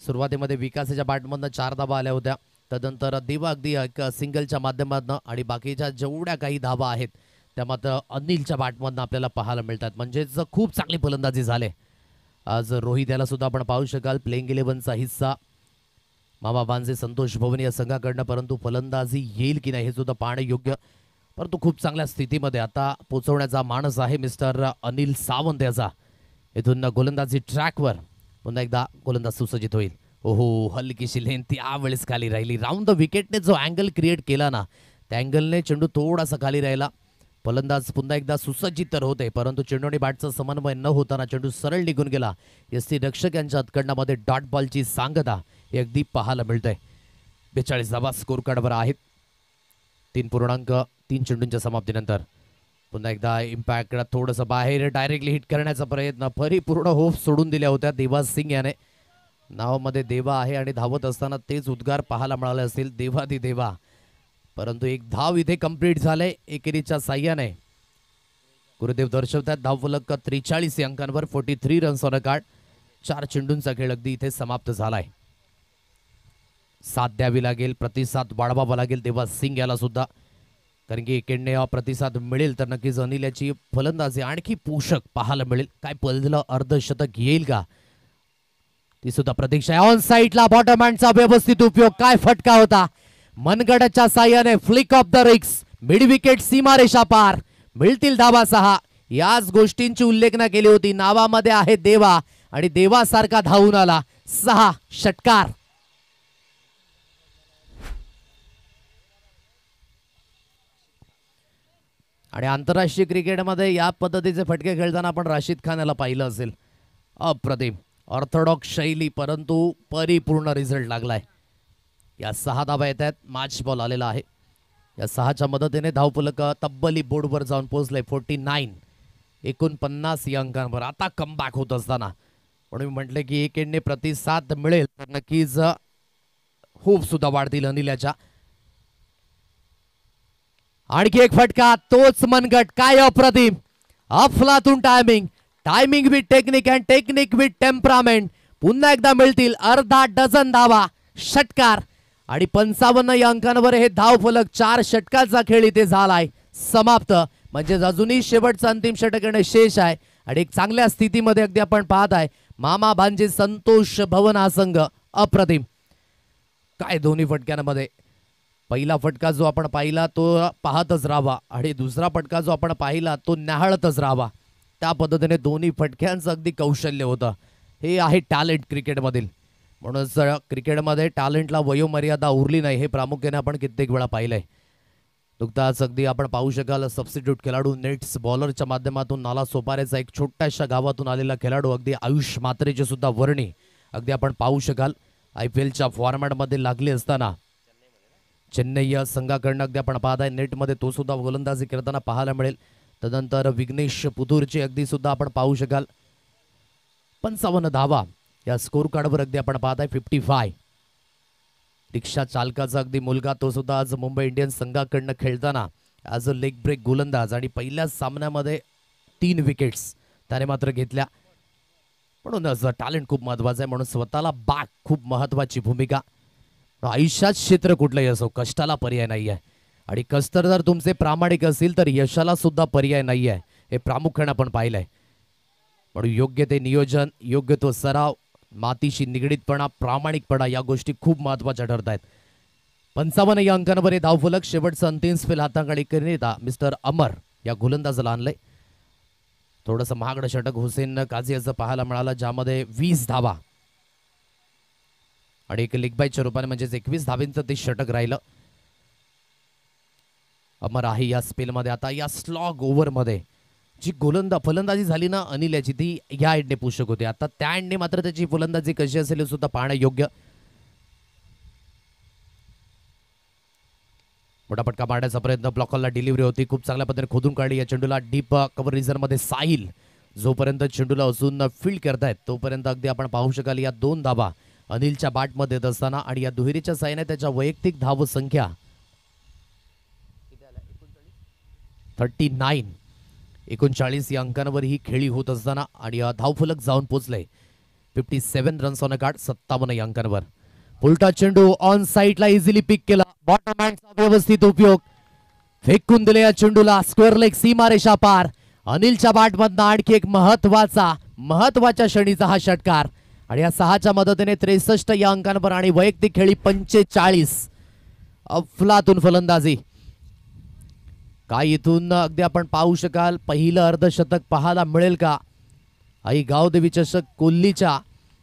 सुरुवातीमध्ये विकासाच्या बॅटमधनं 4 धावा आल्या होत्या. तदनंतर देवा अगदी एक सिंगलच्या माध्यमातून आणि बाकीच्या जेवढ्या काही धावा आहेत त्या मात्र अनिलच्या बॅटमधनं आपल्याला पाहायला मिळतात. म्हणजेच खूप चांगली फलंदाजी झाले आज. रोहित याला सुद्धा आपण पाहू शकाल प्लेइंग 11चा हिस्सा. मामा बांजे संतोष भवन या संघाकडनं. परंतु फलंदाजी येईल की नाही हे सुद्धा पाहणे योग्य. परंतु खूप चांगल्या स्थितीमध्ये आता पोहोचवण्याचा मानस आहे मिस्टर अनिल सावंत याचा. इथून गोलंदाजी ट्रॅकवर पुन्हा एकदा गोलंदाज सुसज्जित होईल. ओहो, हलकीशी लेन ती यावेळेस खाली राहिली. राऊंड द विकेटने जो अँगल क्रिएट केला ना त्या अँगलने चेंडू थोडासा खाली राहिला. फलंदाज पुन्हा एकदा सुसज्जित तर होते परंतु चेंडू आणि बॅटचा समन्वय न होताना चेंडू सरळ निघून गेला. यष्टी रक्षक यांच्या हातकंडामध्ये डॉट बॉलची सांगता हे अगदी पाहायला मिळतंय. 42 धावा स्कोर कार्डवर आहेत. 3.3 चेंडूंच्या समाप्तीनंतर पुन्हा एकदा इम्पॅक्ट थोडंसं बाहेर डायरेक्टली हिट करण्याचा प्रयत्न. परिपूर्ण होप सोडून दिल्या होत्या देवा सिंग याने. नावामध्ये देवा आहे आणि धावत असताना तेच उद्गार पाहायला मिळाले असतील. देवा दी देवा. परंतु एक धाव इथे कंप्लीट झाले एकेरीच्या साह्याने. गुरुदेव दर्शवतात धावफलक 43 अंकांवर 43 रन्स ऑन अ कार्ड. 4 चेंडूंचा खेळ अगदी इथे समाप्त झालाय. साथ द्यावी लागेल, प्रतिसाद वाढवावा लागेल तेव्हा सिंग याला सुद्धा, कारण की एकेडने प्रतिसाद मिळेल तर नक्कीच अनिल याची फलंदाजी आणखी पोषक पाहायला मिळेल. काय पहिलं अर्धशतक येईल का ती सुद्धा प्रतीक्षा आहे. ऑन साईडला बॉटम हँडचा व्यवस्थित उपयोग. काय फटका होता मनगडाच्या साह्याने. फ्लिक ऑफ द रिक्स, मिड विकेट, सीमारेषा पार. मिळतील धावा 6. याच गोष्टींची उल्लेखना केली होती. नावामध्ये आहे देवा आणि देवासारखा धावून आला. 6 षटकार. आणि आंतरराष्ट्रीय क्रिकेटमध्ये या पद्धतीचे फटके खेळताना आपण राशिद खान याला पाहिलं असेल. अप्रतिम ऑर्थोडॉक्स शैली, परंतु परिपूर्ण रिझल्ट लागलाय. या 6 धावा येत आहेत. मॅच बॉल आलेला आहे. या 6च्या मदतीने धावफलक तब्बली बोर्डवर जाऊन पोहोचले 49 49 या अंकांवर. आता कमबॅक होत असताना म्हणून मी म्हटले की एक एंडने प्रतिसाद मिळेल तर नक्कीच होप सुद्धा वाढतील अनिल्याच्या. आणखी एक फटका, तोच मनगट. काय अप्रतिम अफलातून timing. Timing with technique and technique with temperament. पुन्हा एकदा मिळतील अर्धा डझन धावा. षटकार आणि 55 या अंकांवर हे धाव फलक. 4 षटकाचा खेळ इथे झालाय समाप्त. म्हणजे अजूनही शेवटचा अंतिम षटक येणे शेष आहे आणि एक चांगल्या स्थितीमध्ये अगदी आपण पाहत आहे. मामा भांजे संतोष भवन हा संघ. अप्रतिम काय दोन्ही फटक्यांमध्ये. पहिला फटका जो आपण पाहिला तो पाहतच राहावा आणि दुसरा फटका जो आपण पाहिला तो न्याहाळतच राहावा. त्या पद्धतीने दोन्ही फटक्यांचं अगदी कौशल्य होतं. हे आहे टॅलेंट क्रिकेटमधील. म्हणूनच क्रिकेटमध्ये टॅलेंटला वयोमर्यादा उरली नाही हे प्रामुख्याने आपण कित्येक वेळा पाहिलंय. नुकताच अगदी आपण पाहू शकाल सबस्टिट्यूट खेळाडू नेट्स बॉलरच्या माध्यमातून नाला सोपाऱ्याचा एक छोट्याशा गावातून आलेला खेळाडू अगदी आयुष मात्रेचे सुद्धा वर्णी अगदी आपण पाहू शकाल IPLच्या फॉर्मॅटमध्ये लागले असताना. चेन्नई या संघाकडनं अगदी आपण पाहत आहे नेटमध्ये तो सुद्धा गोलंदाजी करताना पाहायला मिळेल. तदनंतर विघ्नेश पुतूरची अगदी सुद्धा आपण पाहू शकाल 55 धावा या स्कोर कार्डवर अगदी आपण पाहत आहे. 55 रिक्षा चालकाचा अगदी मुलगा तो सुद्धा आज मुंबई इंडियन्स संघाकडनं खेळताना ॲज अ लेग ब्रेक गोलंदाज आणि पहिल्याच सामन्यामध्ये 3 विकेट्स त्याने मात्र घेतल्या. म्हणूनच टॅलेंट खूप महत्वाचं आहे. म्हणून स्वतःला बॅक खूप महत्वाची भूमिका. आयुष्यात क्षेत्र कुठलंही असो कष्टाला पर्याय नाही आहे आणि कष्ट जर तुमचे प्रामाणिक असतील तर यशाला सुद्धा पर्याय नाही आहे. हे प्रामुख्याने आपण पाहिलंय. म्हणून योग्य ते नियोजन, योग्य तो सराव, मातीशी निगडीतपणा, प्रामाणिकपणा या गोष्टी खूप महत्वाच्या ठरत आहेत. 55 या अंकांवर हे धावफलक. शेवटचं अंतिम स्पेल हाताकडे करण्यात मिस्टर अमर या गोलंदाजाला आणलंय. थोडंसं महागडं षटक हुसेन काझी असं पाहायला मिळालं ज्यामध्ये 20 धावा आणि एक लेग बायच्या रूपाने म्हणजेच 21 धावांचं ते षटक राहिलं. अमर आहे या स्पेलमध्ये. आता या स्लॉग ओव्हरमध्ये जी फलंदाजी झाली ना अनिल याची ती या एंडने पोषक होती. आता त्या एंडने मात्र त्याची फलंदाजी कशी असेल हे सुद्धा पाहणं योग्य. मोठा फटका मारण्याचा प्रयत्न, ब्लॉकरला डिलिव्हरी होती, खूप चांगल्या पद्धतीने खोदून काढली या चेंडूला. डीप कव्हर रिझन मध्ये साहिल जोपर्यंत चेंडूला अजून फील्ड करतायत तोपर्यंत अगदी आपण पाहू शकाल या 2 धावा अनिलच्या बॅटमध्ये येत असताना आणि या दुहेरीच्या साहाय्याने त्याच्या वैयक्तिक धाव संख्या 39 या अंकांवर ही खेळी होत असताना आणि धावफलक जाऊन पोहोचले 57 रन्स ऑन अ कार्ड. 57 या अंकांवर. उलटा चेंडू ऑन साईडला इझिली पिक केला. बॉटम हँडचा व्यवस्थित उपयोग. फेकून दिले या चेंडूला स्क्वेअर लेग, सीमारेषा पार. अनिलच्या बॅटमधनं आणखी एक महत्वाच्या क्षणीचा हा षटकार आणि या 6च्या मदतीने 63 या अंकांवर आणि वैयक्तिक खेळी 45. अफलातून फलंदाजी. काय इथून अगदी आपण पाहू शकाल पहिलं अर्धशतक पाहायला मिळेल का आई गावदेवी चषक कोल्लीच्या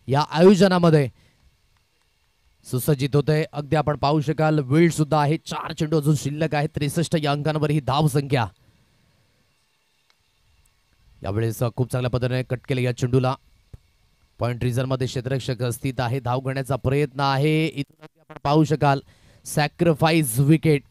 या आयोजनामध्ये सुसज्जित होते. अगदी आपण पाहू शकाल वेळ सुद्धा आहे. 4 चेंडू अजून शिल्लक आहे. 63 या अंकांवर ही धाव संख्या. यावेळेस खूप चांगल्या पद्धतीने कट केले या चेंडूला. पॉइंट रिझन मध्ये क्षेत्ररक्षक स्थित आहे. धाव घेण्याचा प्रयत्न आहे. इथून आपण पाहू शकाल सॅक्रिफाईस विकेट.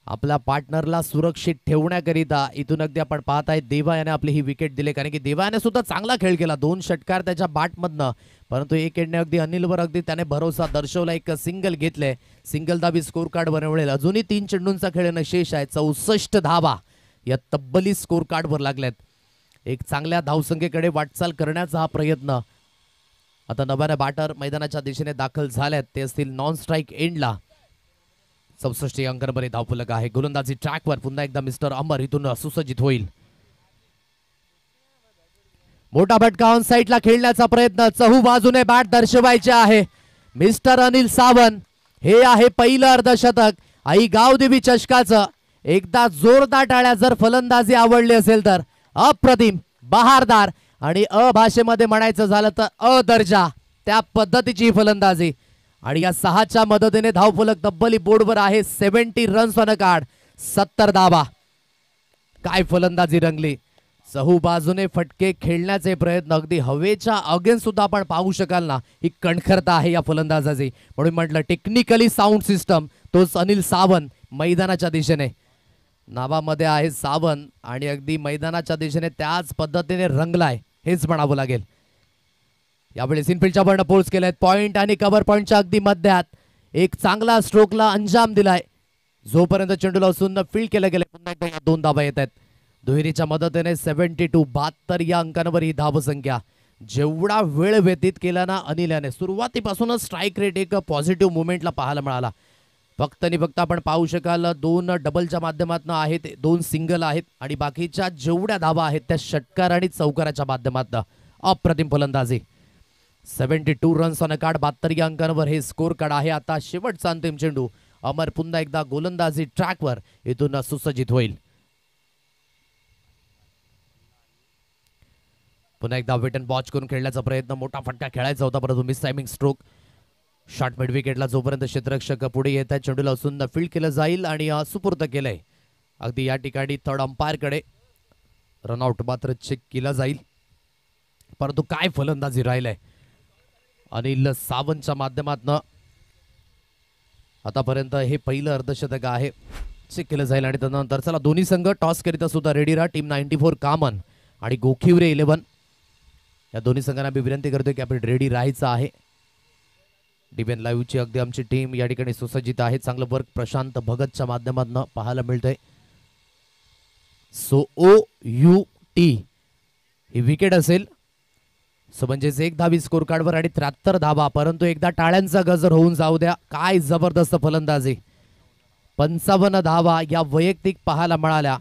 आपल्या पार्टनरला सुरक्षित ठेवण्याकरिता इथून अगदी आपण पाहत आहे देवा याने आपली ही विकेट दिली, कारण की देवा याने सुद्धा चांगला खेळ केला, 2 षटकार त्याच्या बॅटमधनं, परंतु एक एंडने अगदी अनिलवर अगदी त्याने भरोसा दर्शवला, एक सिंगल घेतले, सिंगल धाबी स्कोर कार्ड बनवले. अजूनही 3 चेंडूंचा खेळणं शेष आहे. 64 धावा या तब्बली स्कोर कार्डवर लागल्यात. एक चांगल्या धावसंख्येकडे वाटचाल करण्याचा हा प्रयत्न. आता नव्याने बॅटर मैदानाच्या दिशेने दाखल झाल्यात, ते असतील नॉन स्ट्राईक एंडला. 64 अंकांवर धावफलक आहे. गोलंदाजी ट्रॅकवर पुन्हा एकदा मिस्टर अमर इथून सुसज्जित होईल. मोठा फटका ऑन साईडला खेळण्याचा प्रयत्न, चहू बाजूने बॅट दर्शवायचे आहे. मिस्टर अनिल सावंत, हे आहे पहिलं अर्धशतक आई गावदेवी चषकाचं. एकदा जोरदार टाळ्या जर फलंदाजी आवडली असेल तर. अप्रतिम, बहारदार आणि भाषेमध्ये म्हणायचं झालं तर दर्जा, त्या पद्धतीची फलंदाजी. आणि या 6च्या मदतीने धावफलक तब्बली बोर्डवर आहे. 70 रन्स ऑन अ कार्ड, 70 धावा. काय फलंदाजी रंगली. चहू बाजूने फटके खेळण्याचे प्रयत्न, अगदी हवेच्या अगेन्स्ट सुद्धा आपण पाहू शकाल ना, ही कणखरता आहे या फलंदाजाची. म्हणून म्हटलं टेक्निकली साऊंड सिस्टम, तोच अनिल सावंत मैदानाच्या दिशेने. नावामध्ये आहे सावंत आणि अगदी मैदानाच्या दिशेने त्याच पद्धतीने रंगलाय, हेच म्हणावं लागेल. यावेळी इनफिल्डच्या वर्ण पोल्स केलेत. पॉइंट आणि कव्हर पॉइंटच्या अगदी मध्यात एक चांगला स्ट्रोकला अंजाम दिलाय. जोपर्यंत चेंडूला असून फील्ड केलं गेलं, पुन्हा एकदा 2 धावा येत आहेत. दुहेरीच्या मदतीने 72, 72 या अंकांवर ही धावसंख्या. जेवढा वेळ व्यतीत केला ना अनिल याने, सुरुवातीपासूनच स्ट्राईक रेट एक पॉझिटिव्ह मुवमेंटला पाहायला मिळाला. फक्त आणि फक्त आपण पाहू शकाल 2 डबलच्या माध्यमातून आहेत, 2 सिंगल आहेत आणि बाकीच्या जेवढ्या धावा आहेत त्या षटकार आणि चौकाराच्या माध्यमातून. अप्रतिम फलंदाजी. 72 रन्स ऑन अ कार्ड, 72 या अंकांवर हे स्कोर कार्ड आहे. आता शेवटचा अंतिम चेंडू. अमर पुन्हा एकदा गोलंदाजी ट्रॅकवर इथून सुसज्जित होईल. पुन्हा एकदा वेट अँड वॉच करून खेळण्याचा प्रयत्न. मोठा फटका खेळायचा होता परंतु mistiming stroke. Shot mid विकेटला जोपर्यंत क्षेत्ररक्षक पुढे येत आहेत, चेंडूला असून फील्ड केलं जाईल आणि सुपूर्द केलंय. अगदी या ठिकाणी थर्ड अंपायरकडे. रनआउट मात्र चेक केला जाईल, परंतु काय फलंदाजी राहिलंय अनिल सावंतच्या माध्यमातून. आतापर्यंत हे पहिलं अर्धशतक आहे. चेक केलं जाईल आणि त्यानंतर चला दोन्ही संघ टॉस करीता सुद्धा रेडी राहा. टीम 94 कामन आणि गोखिवरे 11 या दोन्ही संघांना मी विनंती करतोय की आपण रेडी राहायचं आहे. डीबीएन लाईव्हची अगदी आमची टीम या ठिकाणी सुसज्जित आहे. चांगलं वर्क प्रशांत भगतच्या माध्यमातून पाहायला मिळतंय. SOOUT ही विकेट असेल. सो म्हणजेच 1 धावी स्कोर कार्डवर आणि 73 धावा. परंतु एकदा टाळ्यांचा गजर होऊन जाऊ द्या. काय जबरदस्त फलंदाजी. 55 धावा या वैयक्तिक पाहायला मिळाल्या,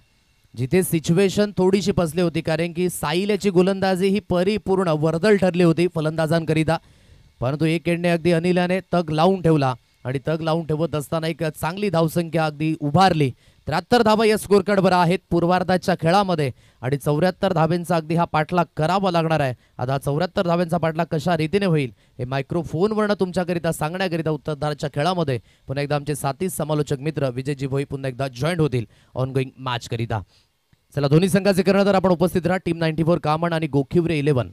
जिथे सिच्युएशन थोडीशी फसली होती, कारण की साईल याची गोलंदाजी ही परिपूर्ण वर्दळ ठरली होती फलंदाजांकरिता. परंतु एक एंडने अगदी अनिलाने तग लावून ठेवला आणि तग लावून ठेवत असताना एक चांगली धावसंख्या अगदी उभारली. 73 धावा या स्कोर कार्डवर आहेत पूर्वार्धाच्या खेळामध्ये आणि 74 धाब्यांचा अगदी हा पाठलाग करावा लागणार आहे. आता 74 धाब्यांचा पाठलाग कशा रीतीने होईल हे मायक्रोफोनवरनं तुमच्याकरिता सांगण्याकरिता उत्तरधारच्या खेळामध्ये पुन्हा एकदा आमचे साथी समालोचक मित्र विजयजी भोई पुन्हा एकदा जॉईन होतील ऑन गोईंग मॅच करिता. चला दोन्ही संघाचे कर्णधार आपण उपस्थित राहा. टीम 94 कामन आणि गोखिवरे 11.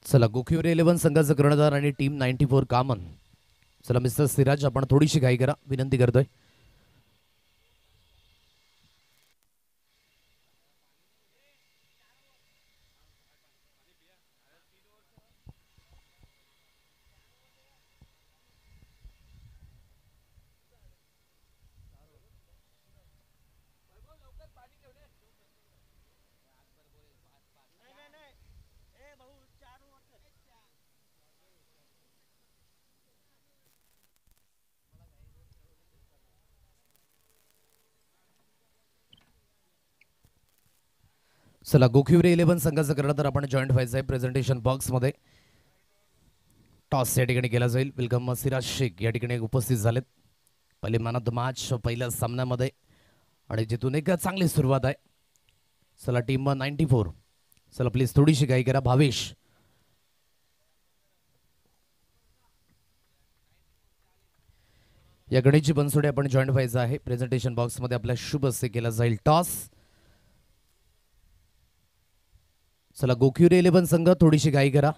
चला गोखिवरे 11 संघाचं कर्णधार आणि टीम 94 कामन. चला मिस्टर सिराज आपण थोडीशी घाई करा, विनंती करतोय. चला गोखिवरे 11 संघाचं कर्णधार आपण जॉईंट व्हायचं आहे प्रेझेंटेशन बॉक्स मध्ये. टॉस या ठिकाणी केला जाईल. वेलकम सिराज शेख या ठिकाणी उपस्थित झालेत. पहिले मॅन ऑफ द मॅच पहिल्या सामन्यामध्ये आणि जिथून एक चांगली सुरुवात आहे. चला टीम 94. चला प्लीज थोडीशी गाई करा. भावेश या गणेशची बनसोडे आपण जॉईंट व्हायचं आहे प्रेझेंटेशन बॉक्स मध्ये. आपल्या शुभ असे केला जाईल टॉस. चला गोखिवरे 11 संघ थोडीशी गाई करा.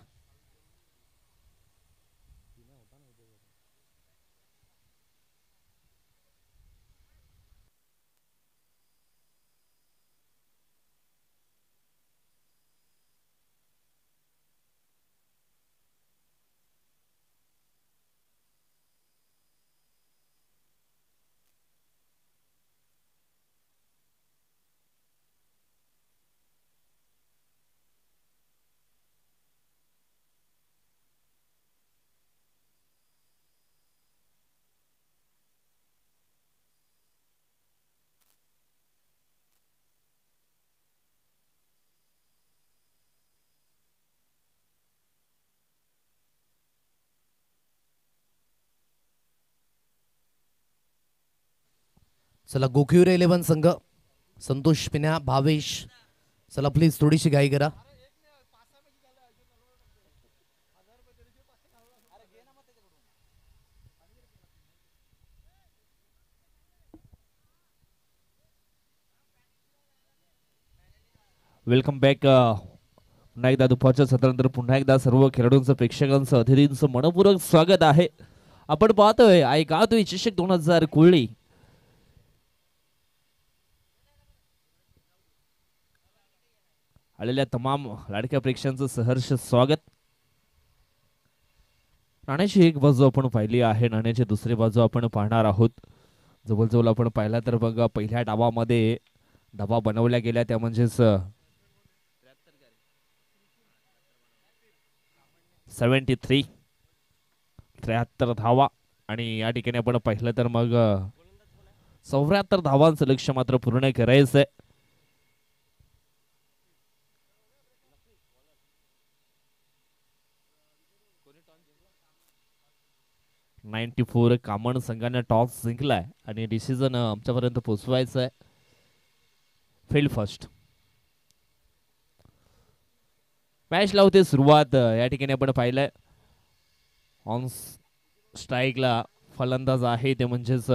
चला गोखिवरे 11 संघ संतोष पिन्या भावेश. चला प्लीज थोडीशी गाई करा. Welcome back. पुन्हा एकदा दुपारच्या सत्रानंतर पुन्हा एकदा सर्व खेळाडूंचं प्रेक्षकांचं अतिथींचं मनपूर्वक स्वागत आहे. आपण पाहतोय ऐकातोय चषक 2000 कुळी. आलेल्या तमाम लाडक्या प्रेक्षकांचं सहर्ष स्वागत. नाण्याची एक बाजू आपण पाहिली आहे, नाण्याची दुसरी बाजू आपण पाहणार आहोत. जवळजवळ आपण पाहिला तर बघा पहिल्या डावामध्ये धावा बनवल्या गेल्या त्या म्हणजेच 73 धावा आणि या ठिकाणी आपण पाहिलं तर मग 74 धावांचं लक्ष्य मात्र पूर्ण करायचंय. कामण संघाने टॉस जिंकलाय आणि डिसिजन आमच्यापर्यंत पोहोचवायचं आहे. फील्ड फर्स्ट मॅच लावते सुरुवात. या ठिकाणी आपण पाहिलंय ऑन स्ट्राईकला फलंदाज आहे ते म्हणजेच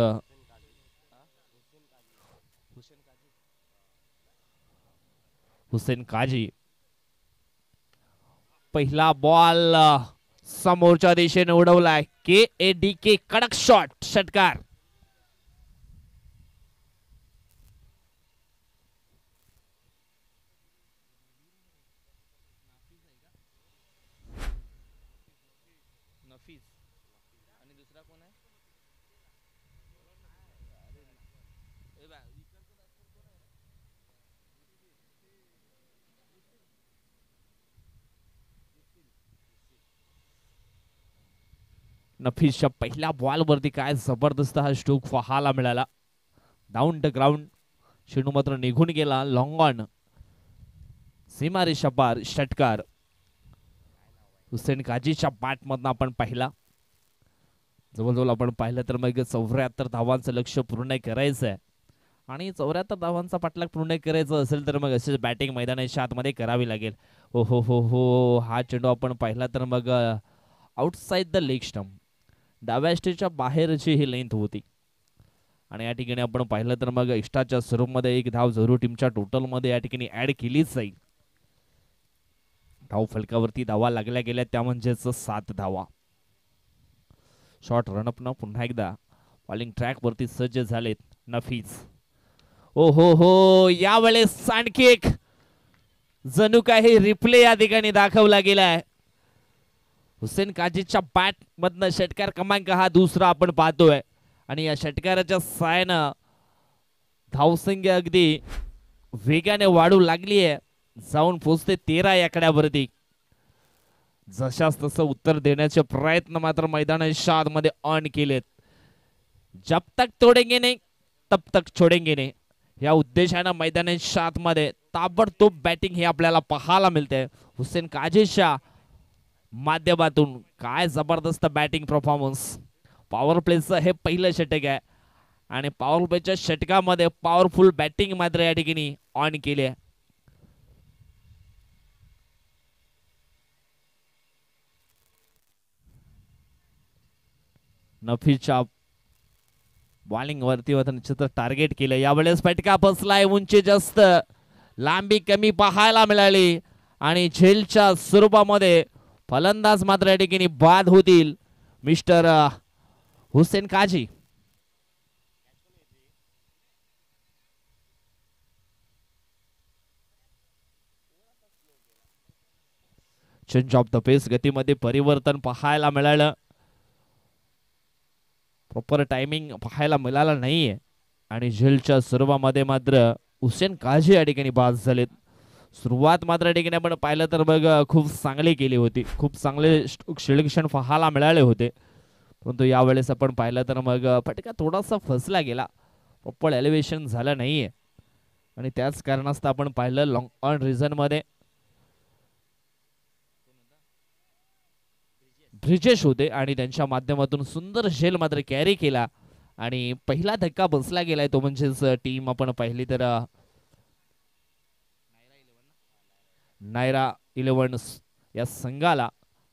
हुसेन काजी. पहिला बॉल समोरच्या दिशेने उडवलाय. के कडक शॉट षटकार. नफीसच्या पहिल्या बॉल वरती काय जबरदस्त हा स्ट्रोक पाहायला मिळाला. डाऊन द ग्राउंड शेणू मात्र निघून गेला. लॉंग ऑन सीमारेषा पार षटकार. हुसेन काजीच्या बॅट मधून आपण पाहिला. जवळजवळ आपण पाहिलं तर मग 74 धावांचं लक्ष पूर्ण करायचं आहे आणि 74 धावांचा पाठलाग पूर्ण करायचं असेल तर मग अशीच बॅटिंग मैदानाच्या आतमध्ये करावी लागेल. हो हो हो हो हा चेंडू आपण पाहिला तर मग आउटसाइड द लेग स्टंप डाव्या स्टेजच्या बाहेरची ही लेंथ होती आणि या ठिकाणी आपण पाहिलं तर मग एक्स्ट्राच्या स्वरूपामध्ये एक धाव जरूर टीमच्या टोटल मध्ये या ठिकाणी ऍड केलीच जाईल. धाव फलकावरती धावा लागल्या गेल्या त्या म्हणजेच 7 धावा. शॉर्ट रनअप न पुन्हा एकदा बॉलिंग ट्रॅक वरती सज्ज झालेत नफीस. ओ हो हो यावेळेस आणखी एक जणू काही रिप्ले या ठिकाणी दाखवला गेलाय. हुसेन काजीच्या बॅट मधनं षटकार क्रमांक हा दुसरा आपण पाहतोय आणि या षटकाराच्या साहाय्यानं धावसंख्या अगदी वेगाने वाढू लागली आहे. जाऊन पोहोचते 13 आकड्यावरती. जशास तसं उत्तर देण्याचे प्रयत्न मात्र मैदानाच्या आतमध्ये ऑन केलेत. जब तक तोडेंगे नहीं तब तक छोडेंगे नहीं या उद्देशाने मैदानाच्या आतमध्ये ताबडतोब बॅटिंग ही आपल्याला पाहायला मिळते. हुसेन काझीच्या माध्यमातून काय जबरदस्त बॅटिंग परफॉर्मन्स. पॉवर प्लेचं हे पहिलं षटक आहे आणि पॉवर प्लेच्या षटकामध्ये पॉवरफुल बॅटिंग मात्र या ठिकाणी ऑन केली आहे. नफीच्या बॉलिंग वरती निश्चित टार्गेट केलं. यावेळेस फटका बसलाय. उंची जास्त लांबी कमी पाहायला मिळाली आणि झेलच्या स्वरूपामध्ये फलंदाज मात्र या ठिकाणी बाद होतील. Mister Hussain Kazi. Change of the pace गतीमध्ये परिवर्तन पाहायला मिळालं. प्रॉपर टायमिंग पाहायला मिळाला नाहीये आणि झेलच्या स्वरूपामध्ये मात्र हुसेन काझी या ठिकाणी बाद झालेत. सुरुवात मात्र या ठिकाणी आपण पाहिलं तर बघ खूप चांगली केली होती. खूप चांगले क्षण पाहायला मिळाले होते. परंतु यावेळेस आपण पाहिलं तर मग फटका थोडासा फसला गेला. प्रॉपर एलिव्हेशन झालं नाहीये आणि त्याच कारणास्तव आपण पाहिलं लॉंग ऑन रिझन मध्ये ब्रिजेश होते आणि त्यांच्या माध्यमातून सुंदर झेल मात्र कॅरी केला आणि पहिला धक्का बसला गेलाय. तो म्हणजेच टीम आपण पाहिली तर नायरा 11 या संघाला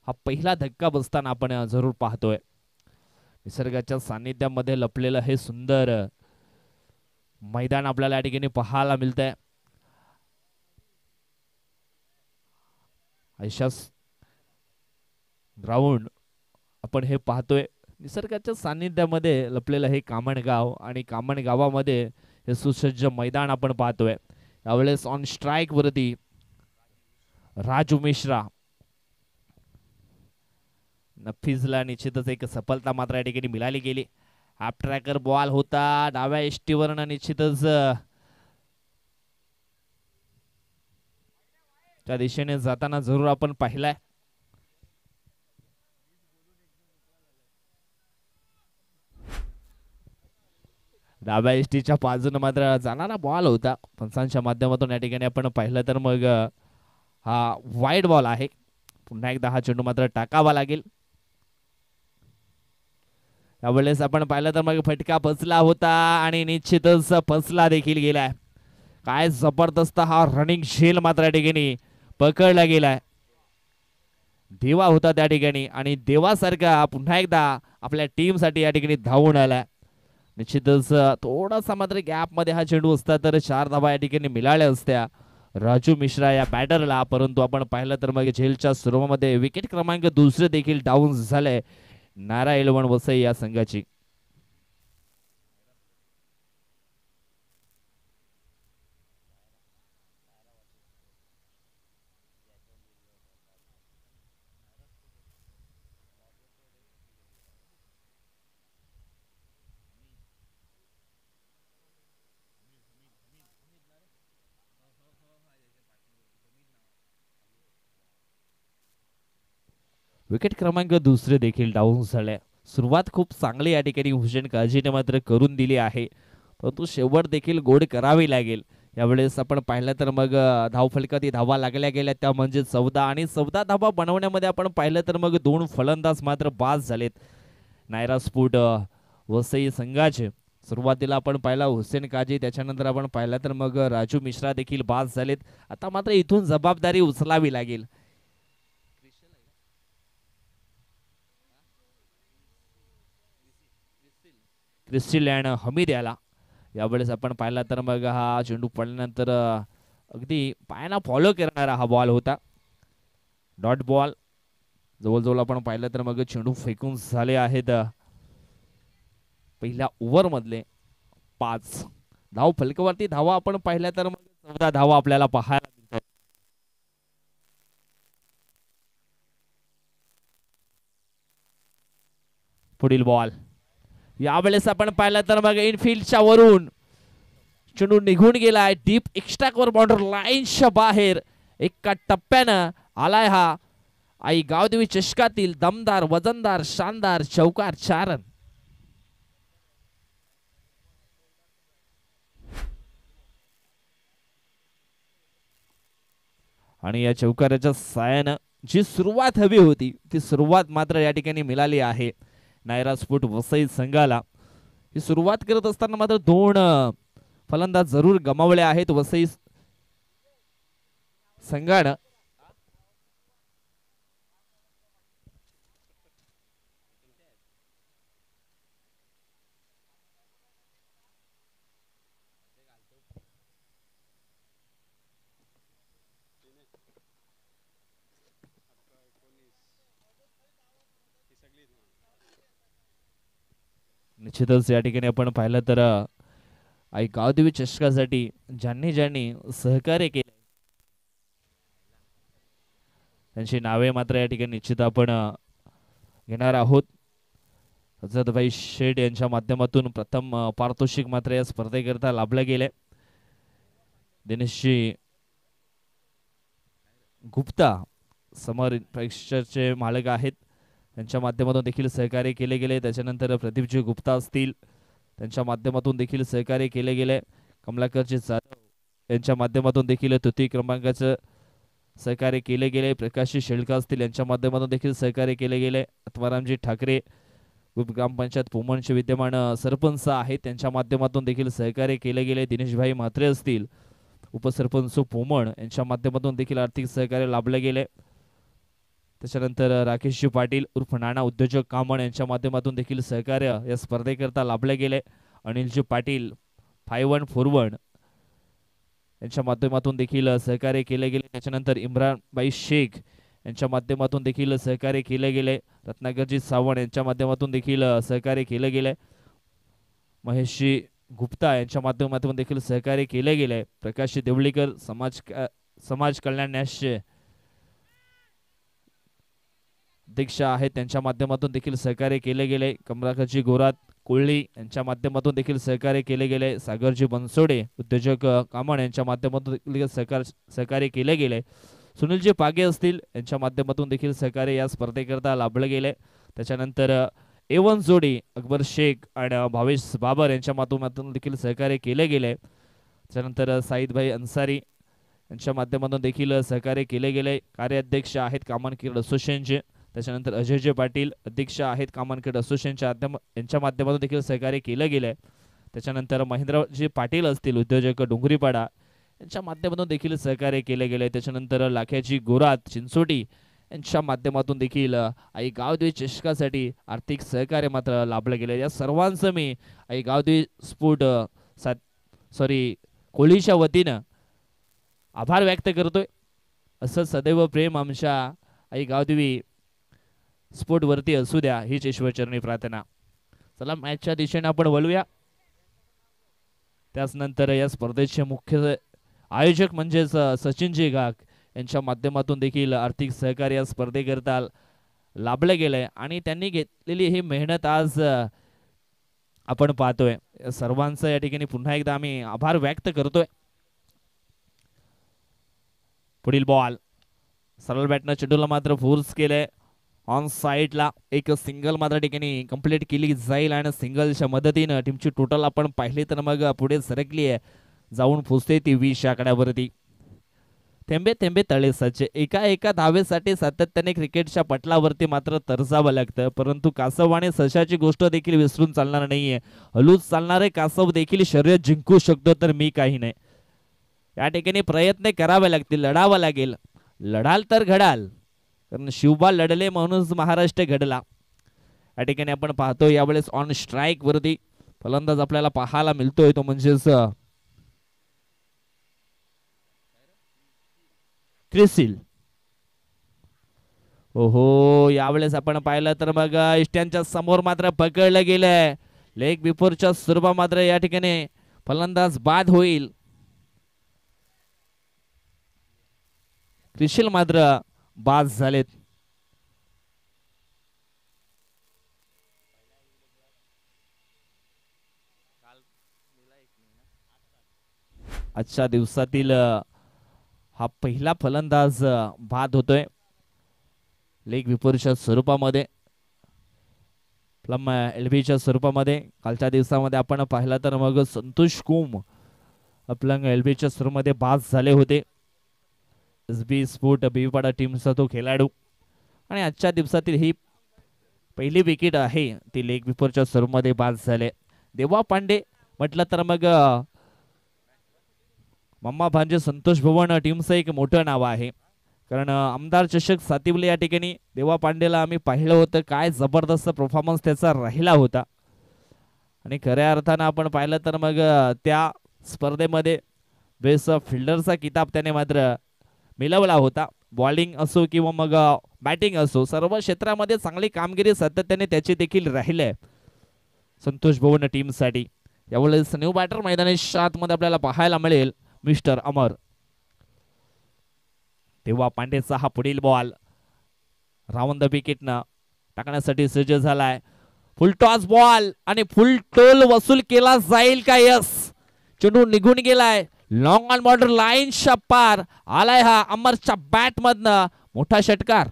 हा पहिला धक्का बसताना आपण जरूर पाहतोय. निसर्गाच्या सानिध्यामध्ये लपलेलं हे सुंदर मैदान आपल्याला या ठिकाणी पाहायला मिळतंय. अशाच ग्राउंड आपण हे पाहतोय. निसर्गाच्या सानिध्यामध्ये लपलेलं हे कामणगाव आणि कामणगावामध्ये हे सुसज्ज मैदान आपण पाहतोय. यावेळेस ऑन स्ट्राइक वरती राजू मिश्रा. नफीजला निश्चितच एक सफलता मात्र या ठिकाणी मिळाली गेली. हाफ ट्रॅकर बॉल होता डाव्या एष्टीवरनं. निश्चितच त्या दिशेने जाताना जरूर आपण पाहिलाय. डाव्या एष्टीच्या बाजूने मात्र जाणारा बॉल होता. पंचांच्या माध्यमातून या ठिकाणी आपण पाहिलं तर मग हा वाईड बॉल आहे. पुन्हा एकदा हा चेंडू मात्र टाकावा लागेल. यावेळेस आपण पाहिलं तर मग फटका फसला होता आणि निश्चितच फसला देखील गेलाय. काय जबरदस्त हा रनिंग झेल मात्र या ठिकाणी पकडला गेलाय. देवा होता त्या ठिकाणी आणि देवासारखा पुन्हा एकदा आपल्या टीम साठी या ठिकाणी धावून आलाय. निश्चितच थोडासा मात्र गॅप मध्ये हा चेंडू असता तर 4 धावा या ठिकाणी मिळाल्या असत्या राजू मिश्रा या बॅटरला. परंतु आपण पाहिलं तर मग झेलच्या स्वरूपामध्ये विकेट क्रमांक 2 देखील डाऊन झाले नायरा 11 वसई या संघाची. विकेट क्रमांक 2 देखील डाऊन झाले. सुरुवात खूप चांगली या ठिकाणी हुसेन काझीने मात्र करून दिली आहे. परंतु शेवट देखील गोड करावी लागेल. यावेळेस आपण पाहिलं तर मग धावफलकात धावा लागल्या गेल्या त्या म्हणजे 14 आणि 14 धावा बनवण्यामध्ये आपण पाहिलं तर मग 2 फलंदाज मात्र बाद झालेत नायरा स्पोर्ट वसई संघाचे. सुरुवातीला आपण पाहिला हुसेन काझी, त्याच्यानंतर आपण पाहिलं तर मग राजू मिश्रा देखील बाद झालेत. आता मात्र इथून जबाबदारी उचलावी लागेल. क्रिस्टिल अँड हमीद याला. यावेळेस आपण पाहिला तर मग हा चेंडू पडल्यानंतर अगदी पायाना फॉलो करणारा हा बॉल होता. Dot ball. जवळजवळ आपण पाहिलं तर मग चेंडू फेकून झाले आहेत पहिल्या ओव्हर मधले 5 धाव फलकावरती धावा आपण पाहिल्या तर मग 14 धावा आपल्याला पाहायला मिळतात. पुढील बॉल. यावेळेस आपण पाहिलं तर मग इनफिल्डच्या वरून चेंडू निघून गेलाय. डीप एक्स्ट्रा कव्हर बाउंड्री लाईनच्या बाहेर एका टप्प्यानं आलाय हा आई गावदेवी चषकातील दमदार वजनदार शानदार चौकार 4 रन. आणि या चौकाराच्या साहाय्यानं जी सुरुवात हवी होती ती सुरुवात मात्र या ठिकाणी मिळाली आहे नायरा स्पोर्ट वसई संघाला. ही सुरुवात करत असताना मात्र दोन फलंदाज जरूर गमावले आहेत वसई संघानं. निश्चितच या ठिकाणी आपण पाहिलं तर आई गावदेवी चषकासाठी ज्यांनी ज्यांनी सहकार्य केले त्यांची नावे मात्र या ठिकाणी निश्चित आपण घेणार आहोत. हजरतभाई शेठ यांच्या माध्यमातून प्रथम पारितोषिक मात्र या स्पर्धेकरिता लाभले गेले. दिनेशजी गुप्ता समर प्रेक्षकाचे मालक आहेत त्यांच्या माध्यमातून देखील सहकार्य केले गेले. त्याच्यानंतर प्रदीपजी गुप्ता असतील त्यांच्या माध्यमातून देखील सहकार्य केले गेले. कमलाकरजी जाधव यांच्या माध्यमातून देखील तृतीय क्रमांकाचं सहकार्य केले गेले. प्रकाशजी शेळका असतील यांच्या माध्यमातून देखील सहकार्य केले गेले. आत्मारामजी ठाकरे ग्रामपंचायत पोमणचे विद्यमान सरपंच आहेत त्यांच्या माध्यमातून देखील सहकार्य केले गेले. दिनेशभाई म्हात्रे असतील उपसरपंच पोमण यांच्या माध्यमातून देखील आर्थिक सहकार्य लाभले गेले. त्याच्यानंतर राकेशजी पाटील उर्फ नाना उद्योजक कामण यांच्या माध्यमातून देखील सहकार्य या स्पर्धेकरता लाभले गेले. अनिलजी पाटील 5141 यांच्या माध्यमातून देखील सहकार्य केले गेले. त्याच्यानंतर इम्रानबाई शेख यांच्या माध्यमातून देखील सहकार्य केले गेले. रत्नाकरजी सावंत यांच्या माध्यमातून देखील सहकार्य केले गेले. महेशजी गुप्ता यांच्या माध्यमातून देखील सहकार्य केले गेले. प्रकाशजी देवळीकर समाज कल्याण न्यासचे अध्यक्ष आहेत त्यांच्या माध्यमातून देखील सहकार्य केले गेले. कमलाकरजी गोरात कोळी यांच्या माध्यमातून देखील सहकार्य केले गेले. सागरजी बनसोडे उद्योजक कामण यांच्या माध्यमातून देखील सहकार्य केले गेले. सुनीलजी पागे असतील यांच्या माध्यमातून देखील सहकार्य या स्पर्धेकरता लाभले गेले. त्याच्यानंतर A1 जोडी अकबर शेख आणि भावेश बाबर यांच्या माध्यमातून देखील सहकार्य केले गेले. त्याच्यानंतर साईदभाई अन्सारी यांच्या माध्यमातून देखील सहकार्य केले गेले. कार्याध्यक्ष आहेत कामन क्रिकेट असोसिएशनचे. त्याच्यानंतर अजयजी पाटील अध्यक्ष आहेत कामन क्रिकेट असोसिएशनच्या यांच्या माध्यमातून देखील सहकार्य केले गेले. त्याच्यानंतर महेंद्रजी पाटील असतील उद्योजक डोंगरीपाडा यांच्या माध्यमातून देखील सहकार्य केले गेले. त्याच्यानंतर लाख्याजी गोरात चिंचोटी यांच्या माध्यमातून देखील आई गावदेवी चषकासाठी आर्थिक सहकार्य मात्र लाभले गेले. या सर्वांचं मी आई गावदेवी स्पोर्ट कोळीच्या वतीनं आभार व्यक्त करतोय. असं सदैव प्रेम आमच्या आई गावदेवी स्पोर्ट वरती असू द्या हीच ईश्वरचरणी प्रार्थना. चला मॅचच्या दिशेने आपण वळूया. त्याच नंतर या स्पर्धेचे मुख्य आयोजक म्हणजेच सचिनजी गाग यांच्या माध्यमातून देखील आर्थिक सहकार्य या स्पर्धेकरता लाभले गेले आणि त्यांनी घेतलेली ही मेहनत आज आपण पाहतोय. सर्वांचं या ठिकाणी पुन्हा एकदा आम्ही आभार व्यक्त करतोय. पुढील बॉल सरळ बॅटनं चेंडूला मात्र फोर्स केले. ऑन साइडला एक सिंगल मात्र ठिकाणी कंप्लीट केली जाईल आणि सिंगलच्या मदतीनं टीमची टोटल आपण पाहिली तर मग पुढे सरकली आहे जाऊन पोचते ती 20 आकड्यावरती. थेंबे थेंबे तळे साचे एका एका धावेसाठी सातत्याने क्रिकेटच्या पटलावरती मात्र तरसावं लागतं. परंतु कासव आणि सशाची गोष्ट देखील विसरून चालणार नाहीये. हलूच चालणारे कासव देखील शर्यत जिंकू शकतो तर मी काही नाही. या ठिकाणी प्रयत्न करावे लागतील लढावं लागेल. लढाल तर घडाल कारण शिवबा लढले म्हणूनच महाराष्ट्र घडला. या ठिकाणी आपण पाहतो यावेळेस ऑन स्ट्राईक वरती फलंदाज आपल्याला पाहायला मिळतोय तो म्हणजेच क्रिसिल. ओहो यावेळेस आपण पाहिलं तर मग इष्ट्यांच्या समोर मात्र पकडलं गेलंय. लेग बिफोरच्या स्वरूपा मात्र या ठिकाणी फलंदाज बाद होईल. क्रिसिल मात्र बाद झालेत. आजच्या दिवसातील हा पहिला फलंदाज बाद होतोय लेग विपोरच्या स्वरूपामध्ये प्लम एलबीच्या स्वरूपामध्ये. कालच्या दिवसामध्ये आपण पाहिला तर मग संतोष कुम प्लंग एलबीच्या स्वरूपामध्ये बाद झाले होते. SB स्पोर्ट बेवीपाडा टीमचा तो खेळाडू आणि आजच्या दिवसातील ही पहिली विकेट आहे ती लेग विपरच्या स्वरूपामध्ये बाद झाले. देवा पांडे म्हटलं तर मग मम्मा भांजे संतोष भवन टीमचं एक मोठं नाव आहे. कारण आमदार चषक सातिवले या ठिकाणी देवा पांडेला आम्ही पाहिलं होतं, काय जबरदस्त परफॉर्मन्स त्याचा राहिला होता. आणि खऱ्या अर्थानं आपण पाहिलं तर मग त्या स्पर्धेमध्ये बेस्ट फिल्डरचा किताब त्याने मात्र मिळवला होता. बॉलिंग असो किंवा मग बॅटिंग असो, सर्व क्षेत्रामध्ये चांगली कामगिरी सातत्याने त्याची देखील राहिले संतोष भवन टीमसाठी. यावेळेस न्यू बॅटर मैदानी मध्ये आपल्याला पाहायला मिळेल मिस्टर अमर. तेव्हा पांडेचा हा पुढील बॉल राऊंड द विकेटनं टाकण्यासाठी सज्ज झालाय. फुल टॉस बॉल आणि फुल टोल वसूल केला जाईल का? यस, चेंडू निघून गेलाय. लॉंग ऑन बॉर्डर लाईनच्या पार आलाय हा अमरच्या बॅट मधनं मोठा षटकार.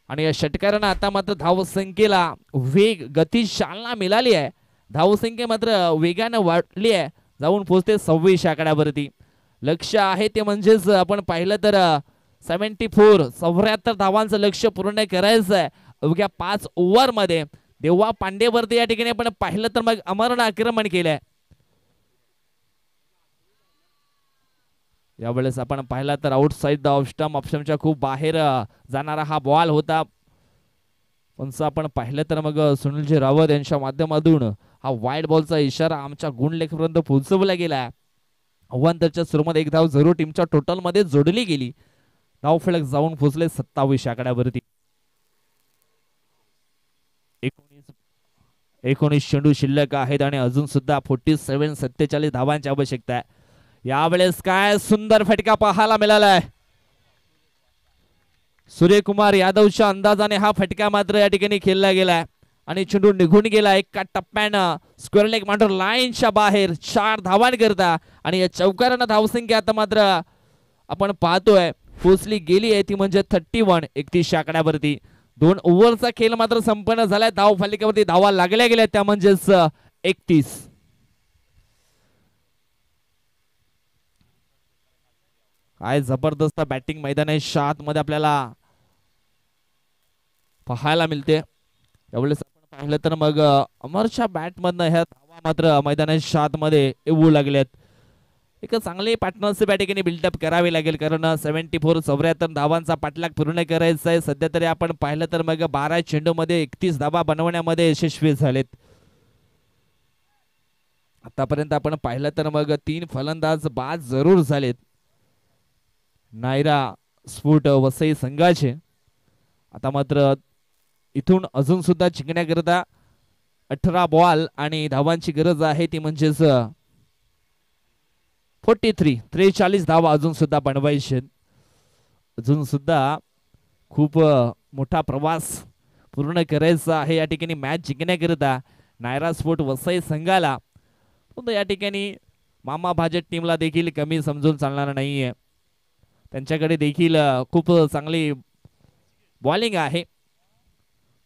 आणि या षटकारानं आता मात्र धावसंख्येला वेग गती चालना मिळाली आहे. धावसंख्या मात्र वेगानं वाढली आहे, जाऊन पोहोचते 26 आकड्यावरती. लक्ष आहे ते म्हणजेच आपण पाहिलं तर 74 धावांचं लक्ष पूर्ण करायचं आहे अवघ्या 5 ओव्हर मध्ये. देवा पांडेवरती या ठिकाणी आपण पाहिलं तर मग अमरनं आक्रमण केलंय. यावेळेस आपण पाहिला तर आउटसाइड द ऑफ स्टंप ऑप्शनच्या खूप बाहेर जाणारा हा बॉल होता. पण आपण पाहिलं तर मग सुनीलजी रावत यांच्या माध्यमातून हा वाईड बॉलचा इशारा आमच्या गुणलेखापर्यंत पोहोचवला गेला. अव्वंतरच्या सुरुवातीत एक धाव जरूर टीमच्या टोटल मध्ये जोडली गेली. धाव फलक जाऊन पोहोचले 27 आकड्यावरती. 19 चेंडू शिल्लक आहेत आणि अजून सुद्धा 47 धावांची आवश्यकता आहे. यावेळेस काय सुंदर फटका पाहायला मिळालाय. सूर्यकुमार यादवच्या अंदाजाने हा फटका मात्र या ठिकाणी खेळला गेलाय आणि चेंडू निघून गेला एका टप्प्यानं स्क्वेअर लेग मांडर लाईनच्या बाहेर 4 धावांकरता. आणि या चौकारानं धावसंख्या आता मात्र आपण पाहतोय पोचली गेली आहे ती म्हणजे 31 आकड्यावरती. 2 ओव्हरचा खेळ मात्र संपन्न झालाय. धाव फलकावरती धावा लागल्या गेल्या त्या म्हणजेच 31. काय जबरदस्त बॅटिंग मैदानी मध्ये आपल्याला पाहायला मिळते. यावेळेस आपण पाहिलं तर मग अमरच्या बॅट मधनं ह्या धावा मात्र मैदानी मध्ये येऊ लागल्यात. एक चांगली पार्टनरशिप या ठिकाणी बिल्डअप करावी लागेल कारण 74 धावांचा पाठलाग पूर्ण करायचा आहे. सध्या तरी आपण पाहिलं तर मग 12 चेंडू मध्ये 31 धावा बनवण्यामध्ये यशस्वी झालेत. आतापर्यंत आपण पाहिलं तर मग 3 फलंदाज बाद जरूर झालेत नायरा स्फोट वसई संघाचे. आता मात्र इथून अजून सुद्धा जिंकण्याकरता 18 बॉल आणि धावांची गरज आहे ती म्हणजेच 43 धावा अजून सुद्धा बनवायचे. अजून सुद्धा खूप मोठा प्रवास पूर्ण करायचा आहे या ठिकाणी मॅच जिंकण्याकरता नायरा स्पोर्ट वसई संघाला. या ठिकाणी मामा भाजप टीमला देखील कमी समजून चालणार नाहीये. त्यांच्याकडे देखील खूप चांगली बॉलिंग आहे.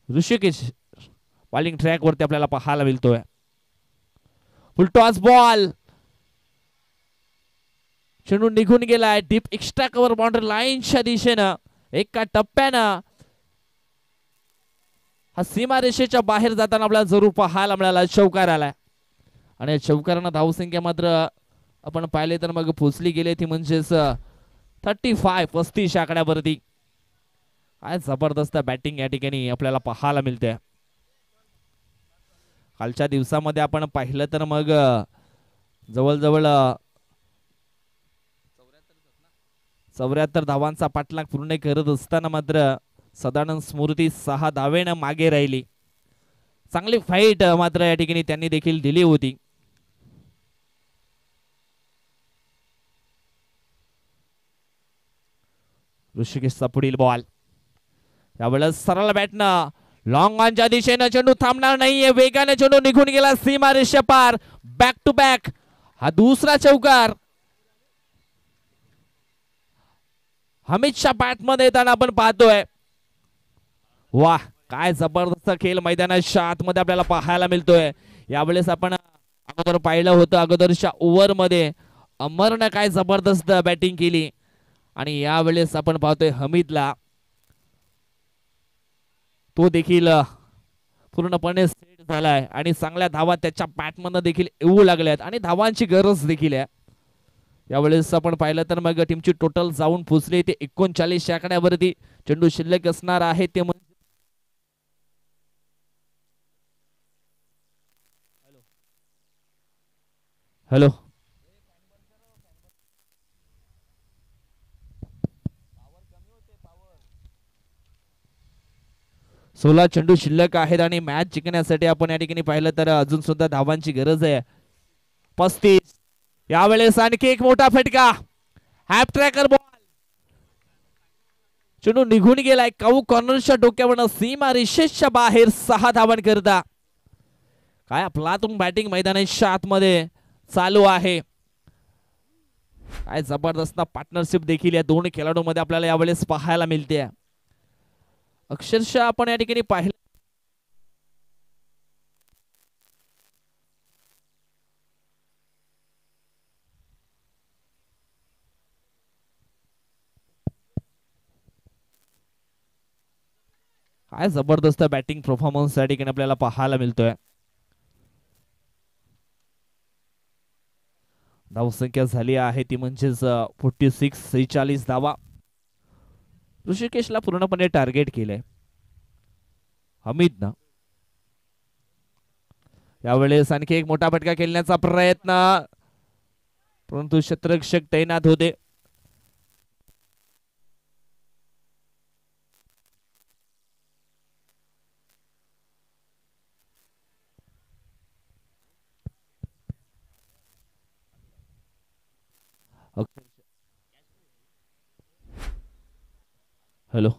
ऋषिकेश बॉलिंग ट्रॅक वरती आपल्याला पाहायला मिळतोय. फुल टॉस बॉल चेंडू निघून गेलाय डीप एक्स्ट्रा कव्हर बाउंड्री लाईनच्या दिशेनं एका टप्प्यानं हा सीमारेषेच्या बाहेर जाताना आपल्याला जरूर पाहायला मिळाला. चौकार आलाय आणि चौकारानं धावसंख्या मात्र आपण पाहिले तर मग पोचली गेली ती म्हणजेच 35 आकड्यावरती. काय जबरदस्त बॅटिंग या ठिकाणी आपल्याला पाहायला मिळते. कालच्या दिवसामध्ये आपण पाहिलं तर मग जवळजवळ 74 धावांचा पाठलाग पूर्ण करत असताना मात्र सदानंद स्मृती 6 धावेनं मागे राहिली. चांगली फाईट मात्र या ठिकाणी त्यांनी देखील दिली होती. ऋषिकेशचा पुढील बॉल यावेळेस सरळ बॅटनं लॉंग ऑनच्या दिशेनं चेंडू थांबणार नाहीये. वेगाने चेंडू निघून गेला सीमारेषा पार. बॅक टू बॅक हा दुसरा चौकार हमीदच्या बॅट मध्ये येताना आपण पाहतोय. वाह, काय जबरदस्त खेळ मैदानाच्या आतमध्ये आपल्याला पाहायला मिळतोय. यावेळेस आपण अगोदर पाहिलं होतं अगोदरच्या ओव्हर मध्ये अमरनं काय जबरदस्त बॅटिंग केली आणि यावेळेस आपण पाहतोय हमीदला तो देखील पूर्णपणे सेट झालाय आणि चांगल्या धावा त्याच्या बॅटमधनं देखील येऊ लागल्यात आणि धावांची गरज देखील आहे. यावेळेस आपण पाहिलं तर मग टीमची टोटल जाऊन पोहोचली ते 39 आकड्यावरती. चेंडू शिल्लक असणार आहे ते हॅलो 16 चेंडू शिल्लक आहेत आणि मॅच जिंकण्यासाठी आपण या ठिकाणी पाहिलं तर अजून सुद्धा धावांची गरज आहे. 35 यावेळेस आणखी एक मोठा फटका हॅप ट्रॅकर बॉल चेंडू निघून गेलाय. काऊ कॉर्नरच्या डोक्यावरनं सीमा रिशेषच्या बाहेर 6 धावां करता. काय आपलातून बॅटिंग मैदानाच्या आतमध्ये चालू आहे. काय जबरदस्त पार्टनरशिप देखील या दोन खेळाडूंमध्ये आपल्याला यावेळेस पाहायला मिळते. अक्षरशः आपण या ठिकाणी पाहिलं काय जबरदस्त बॅटिंग परफॉर्मन्स या ठिकाणी आपल्याला पाहायला मिळतोय. धावसंख्या झाली आहे ती म्हणजेच 46 धावा. ऋषिकेशला पूर्णपणे टार्गेट केलंय हमीदनं. यावेळेस आणखी एक मोठा फटका खेळण्याचा प्रयत्न परंतु क्षेत्ररक्षक तैनात होते. हॅलो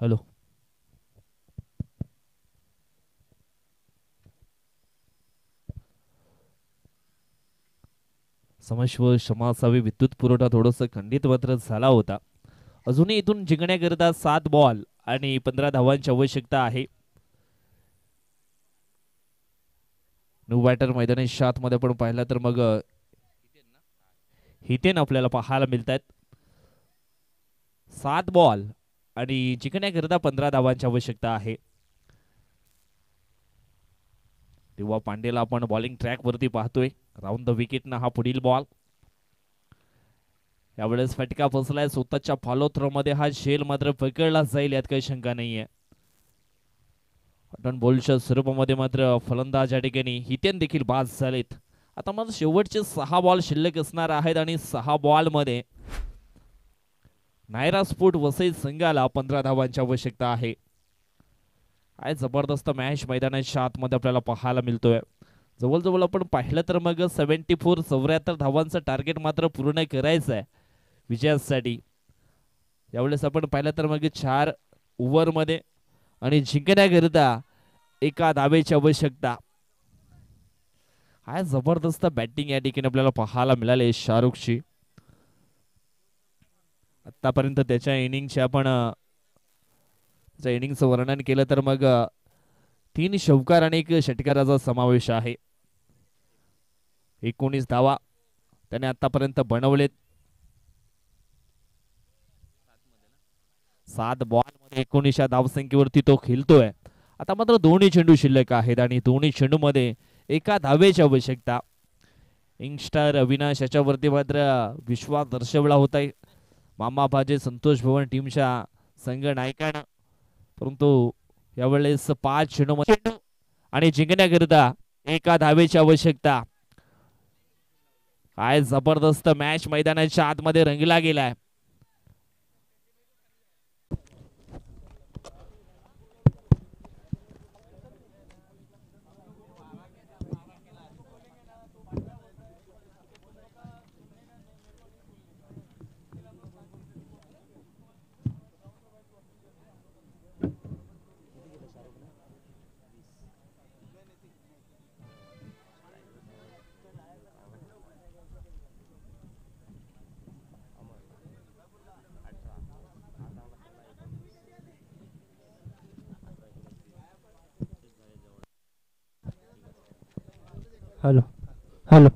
हॅलो समश्व क्षमा असावी, विद्युत पुरवठा थोडासा खंडित मात्र झाला होता. अजूनही इथून जिंकण्याकरिता 7 बॉल आणि 15 धावांची आवश्यकता आहे. न्यू बॅटर मैदानाच्या आतमध्ये पण पाहिलं तर मग हितेन आपल्याला पाहायला मिळतात. 7 बॉल आणि जिंकण्याकरिता 15 धावांची आवश्यकता आहे. तेव्हा पांडेला आपण बॉलिंग ट्रॅक वरती पाहतोय. राऊंड द विकेट ना हा पुढील बॉल. यावेळेस फटका बसलाय स्वतःच्या फॉलो थ्रो मध्ये. हा शेल मात्र पकडला जाईल यात काही शंका नाहीये. हॉट बॉलच्या स्वरूपामध्ये मात्र फलंदाज या ठिकाणी हितेन देखील बाद झालेत. आता मात्र शेवटचे 6 बॉल शिल्लक असणार आहेत आणि 6 बॉल मध्ये नायरा स्पोर्ट वसई संघाला 15 धावांची आवश्यकता आहे. काय जबरदस्त मॅच मैदानाच्या आतमध्ये आपल्याला पाहायला मिळतोय. जवळजवळ आपण पाहिलं तर मग 74-74 धावांचं टार्गेट मात्र पूर्ण करायचं आहे विजयासाठी. यावेळेस आपण पाहिलं तर मग 4 ओव्हरमध्ये आणि जिंकण्याकरिता 1 धावेची आवश्यकता. काय जबरदस्त बॅटिंग या ठिकाणी आपल्याला पाहायला मिळाली शाहरुखची. आतापर्यंत त्याच्या इनिंगचे आपण इनिंगचं वर्णन केलं तर मग 3 षटकार आणि 1 षटकाराचा समावेश आहे. 19 धावा त्याने आतापर्यंत बनवलेत. 7 बॉल मध्ये 19 धावसंख्येवरती तो खेळतोय. आता मात्र दोन्ही चेंडू शिल्लक आहेत आणि दोन्ही चेंडू मध्ये 1 धावेची आवश्यकता. यंगस्टर अविनाश याच्यावरती मात्र विश्वास दर्शवला होता मामा भाजे संतोष भवन टीमच्या संघ नायकानं. परंतु यावेळेस 5 चेंडू मध्ये आणि जिंकण्याकरिता 1 धावेची आवश्यकता. काय जबरदस्त मॅच मैदानाच्या आतमध्ये रंगला गेलाय. Hello hello